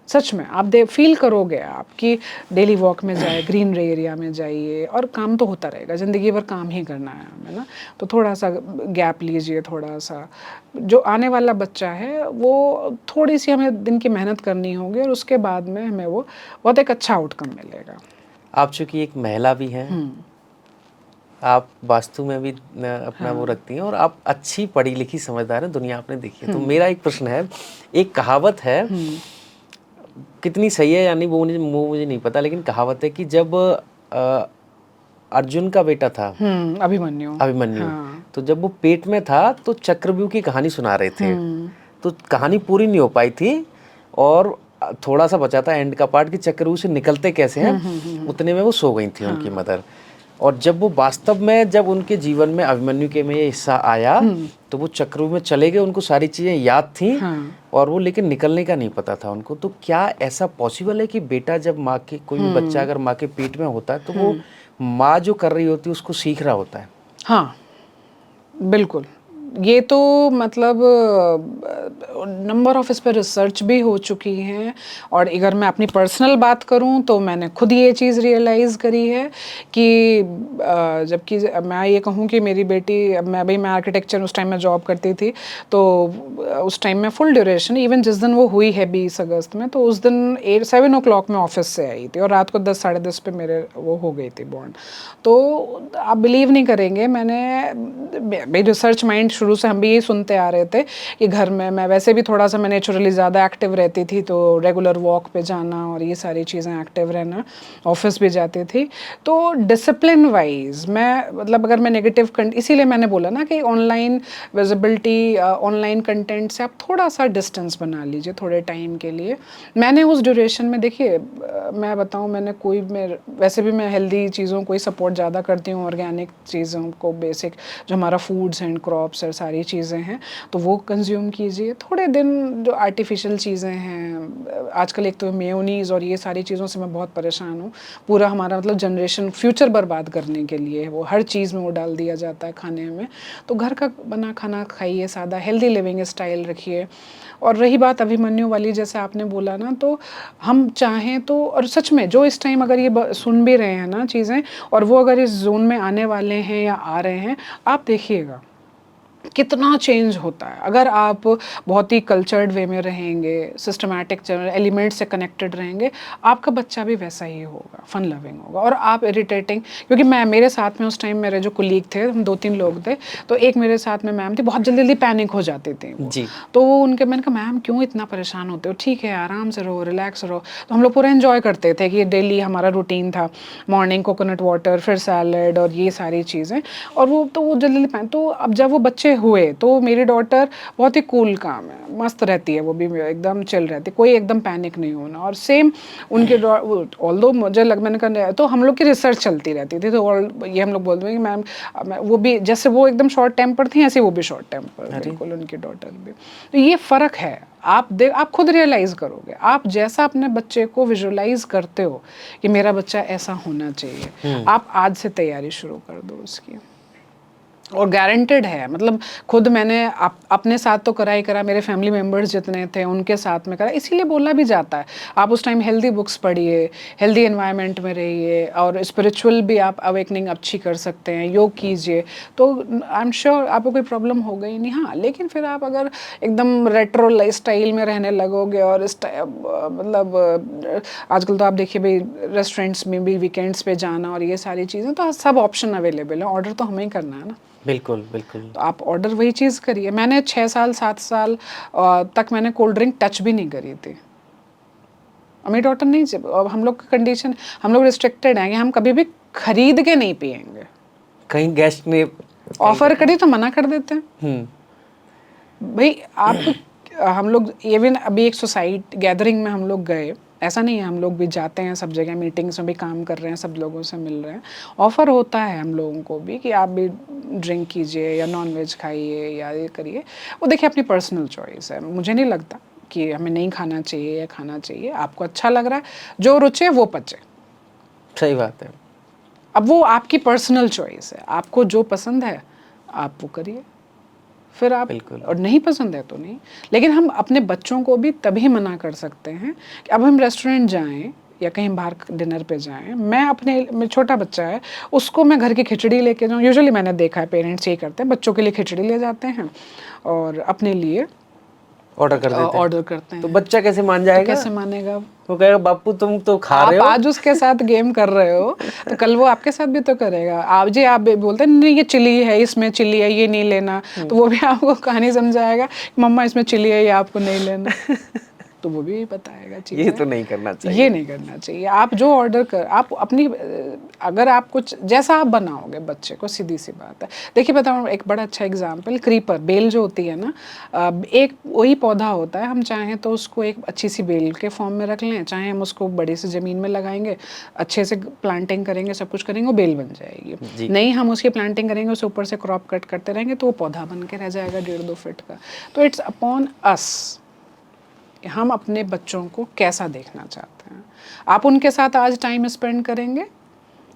सच में आप फील करोगे आपकी डेली वॉक में जाए, ग्रीनरी एरिया में जाइए, और काम तो होता रहेगा, ज़िंदगी भर काम ही करना है हमें ना, तो थोड़ा सा गैप लीजिए। थोड़ा सा जो आने वाला बच्चा है वो थोड़ी सी हमें दिन की मेहनत करनी होगी और उसके बाद में हमें वो बहुत एक अच्छा आउटकम मिलेगा। आप चूँकि एक महिला भी हैं, आप वास्तु में भी अपना वो रखती हैं और आप अच्छी पढ़ी लिखी समझदार हैं, दुनिया आपने देखी है। तो मेरा एक प्रश्न है, एक कहावत है, कितनी सही है यानी वो मुझे नहीं पता, लेकिन कहावत है कि जब अर्जुन का बेटा था अभिमन्यु, तो जब वो पेट में था तो चक्रव्यूह की कहानी सुना रहे थे, तो कहानी पूरी नहीं हो पाई थी और थोड़ा सा बचा था एंड का पार्ट कि चक्रव्यूह से निकलते कैसे हैं, उतने में वो सो गई थी उनकी मदर। और जब वो वास्तव में जब उनके जीवन में अभिमन्यु के में ये हिस्सा आया तो वो चक्रव्यूह में चले गए, उनको सारी चीज़ें याद थी और वो लेकिन निकलने का नहीं पता था उनको। तो क्या ऐसा पॉसिबल है कि बेटा जब माँ के कोई भी बच्चा अगर माँ के पेट में होता है तो वो माँ जो कर रही होती है उसको सीख रहा होता है? हाँ बिल्कुल, ये तो मतलब नंबर ऑफ इस पर रिसर्च भी हो चुकी हैं, और अगर मैं अपनी पर्सनल बात करूं तो मैंने खुद ये चीज़ रियलाइज़ करी है कि जबकि मैं ये कहूं कि मेरी बेटी, मैं आर्किटेक्चर उस टाइम में जॉब करती थी, तो उस टाइम में फुल ड्यूरेशन, इवन जिस दिन वो हुई है 20 अगस्त में, तो उस दिन 7 o'clock में ऑफिस से आई थी और रात को 10 साढ़े 10 पे मेरे वो हो गई थी बॉर्न। तो आप बिलीव नहीं करेंगे, मैंने रिसर्च माइंड शुरू से हम भी यही सुनते आ रहे थे कि घर में, मैं वैसे भी थोड़ा सा मैं नेचुरली ज़्यादा एक्टिव रहती थी, तो रेगुलर वॉक पे जाना और ये सारी चीज़ें, एक्टिव रहना, ऑफिस भी जाती थी, तो डिसिप्लिन वाइज मैं मतलब अगर मैं नेगेटिव इसीलिए मैंने बोला ना कि ऑनलाइन विजिबिलिटी, ऑनलाइन कंटेंट से आप थोड़ा सा डिस्टेंस बना लीजिए थोड़े टाइम के लिए। मैंने उस ड्यूरेशन में, देखिए मैं बताऊँ, मैं वैसे भी मैं हेल्दी चीज़ों को ही सपोर्ट ज़्यादा करती हूँ, ऑर्गेनिक चीज़ों को, बेसिक जो हमारा फूड्स एंड क्रॉप्स और सारी चीज़ें हैं तो वो कंज्यूम कीजिए थोड़े दिन। जो आर्टिफिशियल चीज़ें हैं आजकल, एक तो मेयोनीज़ और ये सारी चीज़ों से मैं बहुत परेशान हूँ। पूरा हमारा मतलब जनरेशन फ्यूचर बर्बाद करने के लिए वो हर चीज़ में वो डाल दिया जाता है खाने में। तो घर का बना खाना खाइए, सादा हेल्दी लिविंग स्टाइल रखिए। और रही बात अभिमन्यु वाली, जैसे आपने बोला ना, तो हम चाहें तो, और सच में जो इस टाइम अगर ये सुन भी रहे हैं ना चीज़ें, और वो अगर इस जोन में आने वाले हैं या आ रहे हैं, आप देखिएगा कितना चेंज होता है अगर आप बहुत ही कल्चर्ड वे में रहेंगे, सिस्टमैटिक एलिमेंट से कनेक्टेड रहेंगे। आपका बच्चा भी वैसा ही होगा, फन लविंग होगा। और आप इरिटेटिंग, क्योंकि मेरे साथ में उस टाइम मेरे जो कुलीग थे, हम 2-3 लोग थे, तो एक मेरे साथ में मैम थी, बहुत जल्दी जल्दी पैनिक हो जाती थी वो। जी। तो वो उनके, मैंने कहा मैम क्यों इतना परेशान होते हो, ठीक है आराम से रहो, रिलैक्स रहो। तो हम लोग पूरा एंजॉय करते थे कि डेली हमारा रूटीन था, मॉर्निंग कोकोनट वाटर, फिर सैलड और ये सारी चीज़ें। और वो जल्दी जल्दी तो अब जब वो बच्चे हुए तो मेरी डॉटर बहुत ही कूल काम है, मस्त रहती है, वो भी एकदम चिल रहती है, कोई एकदम पैनिक नहीं होना। और सेम उनके ऑल्दो मुझे मैंने कहा, तो हम लोग की रिसर्च चलती रहती थी, तो ये हम लोग बोलते हैं कि मैम वो भी, जैसे वो एकदम शॉर्ट टेम्पर थी, ऐसे वो भी शॉर्ट टेम्पर, बिल्कुल उनकी डॉटर भी। तो ये फ़र्क है, आप खुद रियलाइज़ करोगे, आप जैसा अपने बच्चे को विजुअलाइज करते हो कि मेरा बच्चा ऐसा होना चाहिए, आप आज से तैयारी शुरू कर दो उसकी। और गारंटेड है, मतलब खुद मैंने अपने साथ तो करा ही करा, मेरे फैमिली मेम्बर्स जितने थे उनके साथ में करा, इसीलिए बोला भी जाता है आप उस टाइम हेल्दी बुक्स पढ़िए, हेल्दी एनवायरनमेंट में रहिए, और स्पिरिचुअल भी आप अवेकनिंग अच्छी कर सकते हैं, योग कीजिए, तो आई एम श्योर आपको कोई प्रॉब्लम होगा ही नहीं। हाँ, लेकिन फिर आप अगर एकदम रेट्रो लाइफ स्टाइल में रहने लगोगे, और मतलब आजकल तो आप देखिए भाई रेस्टोरेंट्स में भी वीकेंड्स पे जाना और ये सारी चीज़ें, तो सब ऑप्शन अवेलेबल है, ऑर्डर तो हमें ही करना है ना। बिल्कुल बिल्कुल। तो आप ऑर्डर वही चीज़ करिए। मैंने 6 साल 7 साल तक मैंने कोल्ड ड्रिंक टच भी नहीं करी थी। और मेरी डॉटर नहीं, अब हम लोग का कंडीशन, हम लोग रिस्ट्रिक्टेड हैं कि हम कभी भी खरीद के नहीं पिएंगे। कहीं गेस्ट ने ऑफर करी तो मना कर देते हैं भाई। आप हम लोग इवन अभी एक सोसाइटी गैदरिंग में हम लोग गए, ऐसा नहीं है, हम लोग भी जाते हैं सब जगह, मीटिंग्स में भी काम कर रहे हैं, सब लोगों से मिल रहे हैं, ऑफ़र होता है हम लोगों को भी कि आप भी ड्रिंक कीजिए या नॉन वेज खाइए या ये करिए। वो देखिए अपनी पर्सनल चॉइस है, मुझे नहीं लगता कि हमें नहीं खाना चाहिए या खाना चाहिए। आपको अच्छा लग रहा है, जो रुचे वो पचे। सही बात है। अब वो आपकी पर्सनल चॉइस है, आपको जो पसंद है आप वो करिए, फिर आप, और नहीं पसंद है तो नहीं। लेकिन हम अपने बच्चों को भी तभी मना कर सकते हैं कि अब हम रेस्टोरेंट जाएं या कहीं बाहर डिनर पे जाएं, मेरा छोटा बच्चा है, उसको मैं घर की खिचड़ी लेके जाऊं। यूजुअली मैंने देखा है पेरेंट्स ये करते हैं, बच्चों के लिए खिचड़ी ले जाते हैं और अपने लिए ऑर्डर करते हैं। तो बच्चा कैसे मान जाएगा? तो कैसे मानेगा? वो कहेगा बापू तुम तो खा रहे हो। आप आज उसके साथ गेम कर रहे हो तो कल वो आपके साथ भी तो करेगा। आप बोलते हैं नहीं ये चिली है, इसमें चिली है, ये नहीं लेना, तो वो भी आपको कहानी समझाएगा मम्मा इसमें चिली है, ये आपको नहीं लेना। तो वो भी बताएगा चीज़ें। ये तो नहीं करना चाहिए, ये नहीं करना चाहिए। आप जो ऑर्डर कर, आप अपनी, अगर आप कुछ जैसा आप बनाओगे बच्चे को, सीधी सी बात है। देखिए बताऊँ एक बड़ा अच्छा एग्जांपल, क्रीपर बेल जो होती है ना, एक वही पौधा होता है, हम चाहें तो उसको एक अच्छी सी बेल के फॉर्म में रख लें, चाहे हम उसको बड़े से ज़मीन में लगाएंगे, अच्छे से प्लांटिंग करेंगे, सब कुछ करेंगे, वो बेल बन जाएगी। नहीं हम उसकी प्लांटिंग करेंगे, उसे ऊपर से क्रॉप कट करते रहेंगे तो वो पौधा बन के रह जाएगा 1.5-2 फीट का। तो इट्स अपॉन अस, हम अपने बच्चों को कैसा देखना चाहते हैं। आप उनके साथ आज टाइम स्पेंड करेंगे,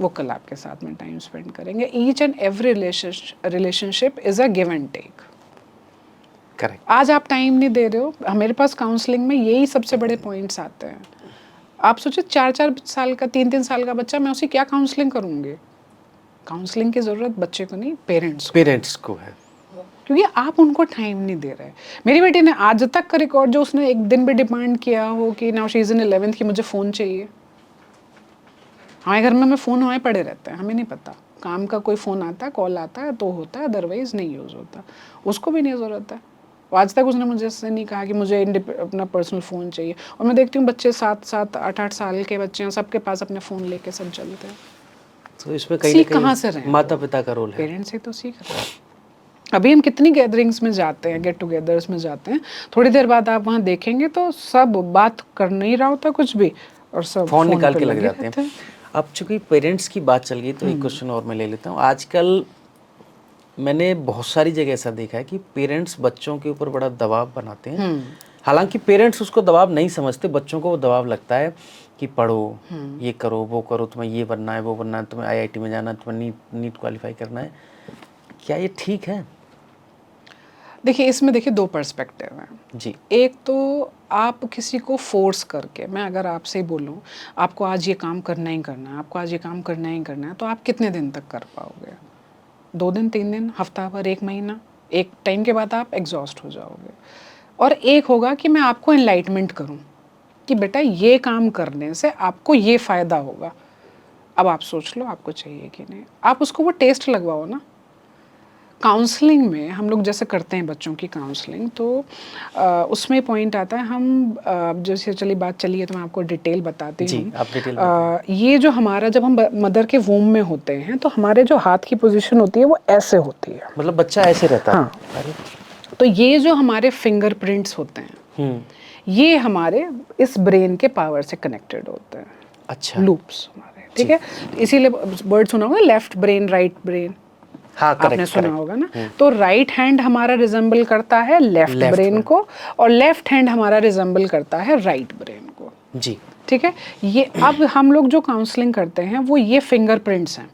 वो कल आपके साथ में टाइम स्पेंड करेंगे। Each and every relationship is a give and take. Correct. आज आप टाइम नहीं दे रहे हो, मेरे पास काउंसलिंग में यही सबसे बड़े पॉइंट्स आते हैं। आप सोचिए 4-4 साल का, 3-3 साल का बच्चा, मैं उसे क्या काउंसलिंग करूँगी? काउंसलिंग की ज़रूरत बच्चे को नहीं, पेरेंट्स को है, क्योंकि आप उनको टाइम नहीं दे रहे। मेरी बेटी ने आज तक का रिकॉर्ड, जो उसने एक दिन भी डिमांड किया हो कि now she is in 11th की मुझे फ़ोन चाहिए, हमारे घर में फ़ोन हमारे पड़े रहते हैं, हमें नहीं पता काम का कोई फ़ोन आता है, कॉल आता है तो होता है, अदरवाइज़ नहीं यूज़ होता। उसको भी नहीं ज़रूरत है। आज तक उसने मुझे से नहीं कहा कि मुझे अपना पर्सनल फ़ोन चाहिए। और मैं देखती हूँ बच्चे 7-7, 8-8 साल के बच्चे हैं, सबके पास अपने फ़ोन लेके सब चलते हैं। तो इसमें कहीं ना सीख कहाँ से रहे कहीं हैं? माता पिता का रोल है। पेरेंट्स से तो सीख रहे हैं। अभी हम कितनी गैदरिंग्स में जाते हैं, गेट टुगेदर्स में जाते हैं, थोड़ी देर बाद आप वहाँ देखेंगे तो सब बात कर नहीं रहा होता कुछ भी, और सब फ़ोन निकाल पे के लग लगे जाते रहते हैं। अब चूंकि पेरेंट्स की बात चल गई तो एक क्वेश्चन और मैं ले लेता हूँ। आजकल मैंने बहुत सारी जगह ऐसा देखा है कि पेरेंट्स बच्चों के ऊपर बड़ा दबाव बनाते हैं। हालांकि पेरेंट्स उसको दबाव नहीं समझते, बच्चों को वो दबाव लगता है कि पढ़ो, ये करो, वो करो, तुम्हें ये बनना है, वो बनना है, तुम्हें आईआईटी में जाना है, तुम्हें नीट क्वालिफाई करना है। क्या ये ठीक है? देखिए, इसमें देखिए 2 पर्सपेक्टिव हैं। जी। एक तो आप किसी को फोर्स करके, मैं अगर आपसे ही बोलूँ आपको आज ये काम करना ही करना है, आपको आज ये काम करना ही करना है, तो आप कितने दिन तक कर पाओगे? 2 दिन, 3 दिन, हफ्ता भर, 1 महीना? एक टाइम के बाद आप एग्जॉस्ट हो जाओगे। और एक होगा कि मैं आपको एनलाइटमेंट करूं कि बेटा ये काम करने से आपको ये फ़ायदा होगा। अब आप सोच लो आपको चाहिए कि नहीं। आप उसको वो टेस्ट लगवाओ ना। काउंसलिंग में हम लोग जैसे करते हैं बच्चों की काउंसलिंग, तो उसमें पॉइंट आता है, हम जैसे चली बात चली है तो मैं आपको डिटेल बताती जी, हूँ। आप डिटेल बताइए। ये जो हमारा, जब हम मदर के वूम में होते हैं तो हमारे जो हाथ की पोजीशन होती है वो ऐसे होती है। मतलब बच्चा ऐसे रहता है? हाँ। अरे। तो ये जो हमारे फिंगरप्रिंट्स होते हैं, ये हमारे इस ब्रेन के पावर से कनेक्टेड होते हैं। अच्छा। लूप्स हमारे, ठीक है। तो इसीलिए वर्ड सुना होगा, लेफ्ट ब्रेन राइट ब्रेन। हाँ, आपने करेक्ट सुना करेक्ट। होगा ना। तो राइट हैंड हमारा रिजेंबल करता है लेफ्ट Left ब्रेन brain। को, और लेफ्ट हैंड हमारा रिजेंबल करता है राइट ब्रेन को। जी। ठीक है। ये अब हम लोग जो काउंसलिंग करते हैं वो ये फिंगरप्रिंट्स हैं,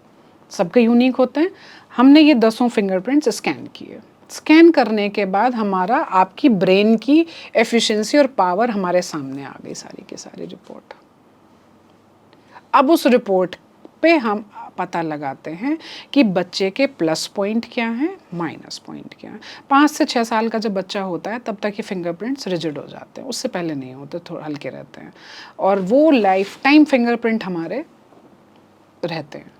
सबके यूनिक होते हैं। हमने ये 10 फिंगरप्रिंट्स स्कैन किए। स्कैन करने के बाद हमारा आपकी ब्रेन की एफिशिएंसी और पावर हमारे सामने आ गई, सारी की सारी रिपोर्ट। अब उस रिपोर्ट पे हम पता लगाते हैं कि बच्चे के प्लस पॉइंट क्या हैं, माइनस पॉइंट क्या हैं। 5 से 6 साल का जब बच्चा होता है तब तक ये फिंगरप्रिंट्स रिजिड हो जाते हैं, उससे पहले नहीं होते, थोड़ा हल्के रहते हैं, और वो लाइफ टाइम फिंगरप्रिंट हमारे रहते हैं।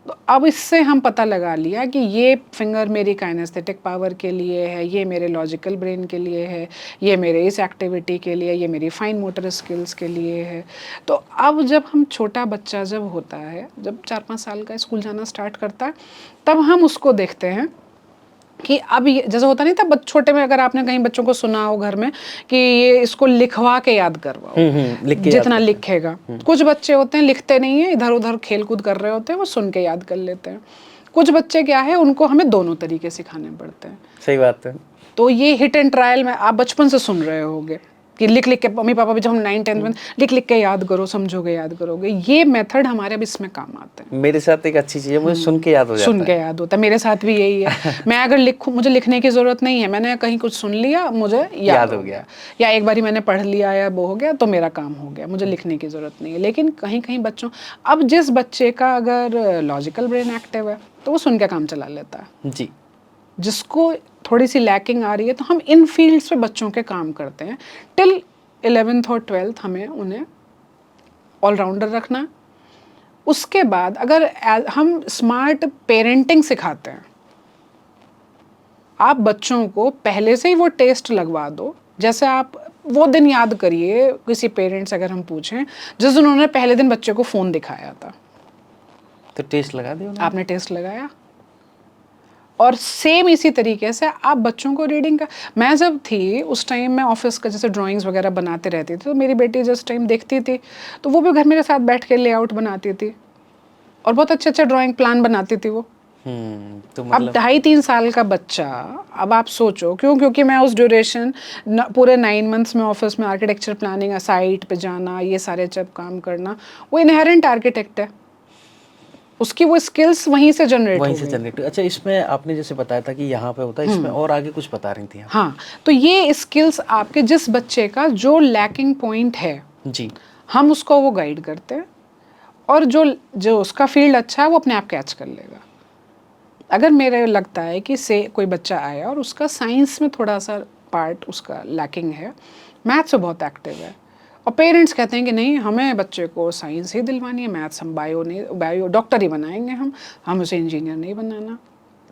तो अब इससे हम पता लगा लिया कि ये फिंगर मेरी काइनेस्थेटिक पावर के लिए है, ये मेरे लॉजिकल ब्रेन के लिए है, ये मेरे इस एक्टिविटी के लिए, ये मेरी फाइन मोटर स्किल्स के लिए है। तो अब जब हम, छोटा बच्चा जब होता है, जब 4-5 साल का स्कूल जाना स्टार्ट करता है, तब हम उसको देखते हैं कि अब ये जैसे होता नहीं था छोटे में, अगर आपने कहीं बच्चों को सुना हो घर में कि ये इसको लिखवा के याद करवाओ, लिख के जितना याद लिखेगा। कुछ बच्चे होते हैं लिखते नहीं है, इधर उधर खेल कूद कर रहे होते हैं, वो सुन के याद कर लेते हैं। कुछ बच्चे क्या है, उनको हमें दोनों तरीके सिखाने पड़ते हैं। सही बात है। तो ये हिट एंड ट्रायल में आप बचपन से सुन रहे होगे कि लिख लिख के, मम्मी पापा भी जब हम 9-10 में लिख लिख के याद करो, समझोगे, याद करोगे। ये मेथड हमारे अब इसमें काम आते हैं। मेरे साथ एक अच्छी चीज़ है, मुझे सुन के याद हो जाता सुन के है। याद होता है, मेरे साथ भी यही है। मैं अगर लिखूं, मुझे लिखने की ज़रूरत नहीं है, मैंने कहीं कुछ सुन लिया, मुझे याद हो गया, या एक बारी मैंने पढ़ लिया या वो हो गया, तो मेरा काम हो गया, मुझे लिखने की ज़रूरत नहीं है। लेकिन कहीं कहीं बच्चों, अब जिस बच्चे का अगर लॉजिकल ब्रेन एक्टिव है तो वो सुन के काम चला लेता है। जी। जिसको थोड़ी सी लैकिंग आ रही है, तो हम इन फील्ड्स पे बच्चों के काम करते हैं। टिल 11th और 12th हमें उन्हें ऑलराउंडर रखना। उसके बाद अगर हम स्मार्ट पेरेंटिंग सिखाते हैं, आप बच्चों को पहले से ही वो टेस्ट लगवा दो। जैसे आप वो दिन याद करिए, किसी पेरेंट्स अगर हम पूछें जिस दिन उन्होंने पहले दिन बच्चे को फ़ोन दिखाया था, तो टेस्ट लगा दिया उन्होंने? आपने टेस्ट लगाया। और सेम इसी तरीके से आप बच्चों को रीडिंग का, मैं जब थी उस टाइम मैं ऑफिस का जैसे ड्राइंग्स वगैरह बनाते रहती थी, तो मेरी बेटी जिस टाइम देखती थी तो वो भी घर मेरे साथ बैठ के लेआउट बनाती थी, और बहुत अच्छे अच्छे ड्राइंग प्लान बनाती थी वो। तो अब मतलब 2.5-3 साल का बच्चा, अब आप सोचो, क्योंकि मैं उस ड्यूरेशन पूरे 9 मंथ्स में ऑफिस में आर्किटेक्चर प्लानिंग, साइट पे जाना, ये सारे जब काम करना, वो इनहेरेंट आर्किटेक्ट है, उसकी वो स्किल्स वहीं से जनरेट वहीं हो से गई। जनरेट। अच्छा, इसमें आपने जैसे बताया था कि यहाँ पे होता है, इसमें और आगे कुछ बता रही थी आप? हाँ, तो ये स्किल्स आपके, जिस बच्चे का जो लैकिंग पॉइंट है, जी। हम उसको वो गाइड करते हैं, और जो जो उसका फील्ड अच्छा है वो अपने आप कैच कर लेगा। अगर मेरे लगता है कि से कोई बच्चा आया और उसका साइंस में थोड़ा सा पार्ट उसका लैकिंग है, मैथ्स में बहुत एक्टिव है, और पेरेंट्स कहते हैं कि नहीं, हमें बच्चे को साइंस ही दिलवानी है, मैथ्स हम बायो नहीं, बायो डॉक्टर ही बनाएंगे, हम उसे इंजीनियर नहीं बनाना।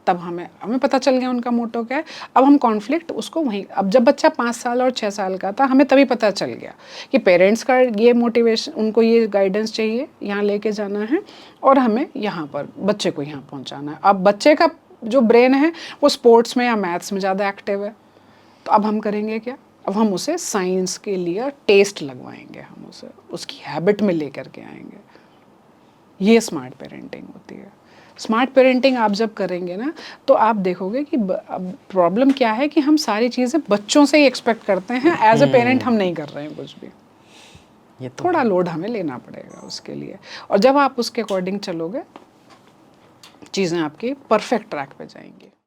तब हमें पता चल गया उनका मोटो क्या है। अब हम कॉन्फ्लिक्ट उसको वहीं, अब जब बच्चा 5 साल और 6 साल का था, हमें तभी पता चल गया कि पेरेंट्स का ये मोटिवेशन, उनको ये गाइडेंस चाहिए, यहाँ लेके जाना है और हमें यहाँ पर बच्चे को यहाँ पहुँचाना है। अब बच्चे का जो ब्रेन है वो स्पोर्ट्स में या मैथ्स में ज़्यादा एक्टिव है, तो अब हम करेंगे क्या, अब हम उसे साइंस के लिए टेस्ट लगवाएंगे, हम उसे उसकी हैबिट में लेकर के आएंगे। ये स्मार्ट पेरेंटिंग होती है। स्मार्ट पेरेंटिंग आप जब करेंगे ना, तो आप देखोगे कि प्रॉब्लम क्या है कि हम सारी चीज़ें बच्चों से ही एक्सपेक्ट करते हैं, एज अ पेरेंट हम नहीं कर रहे हैं कुछ भी। ये तो थोड़ा लोड हमें लेना पड़ेगा उसके लिए, और जब आप उसके अकॉर्डिंग चलोगे, चीज़ें आपकी परफेक्ट ट्रैक पे जाएंगी।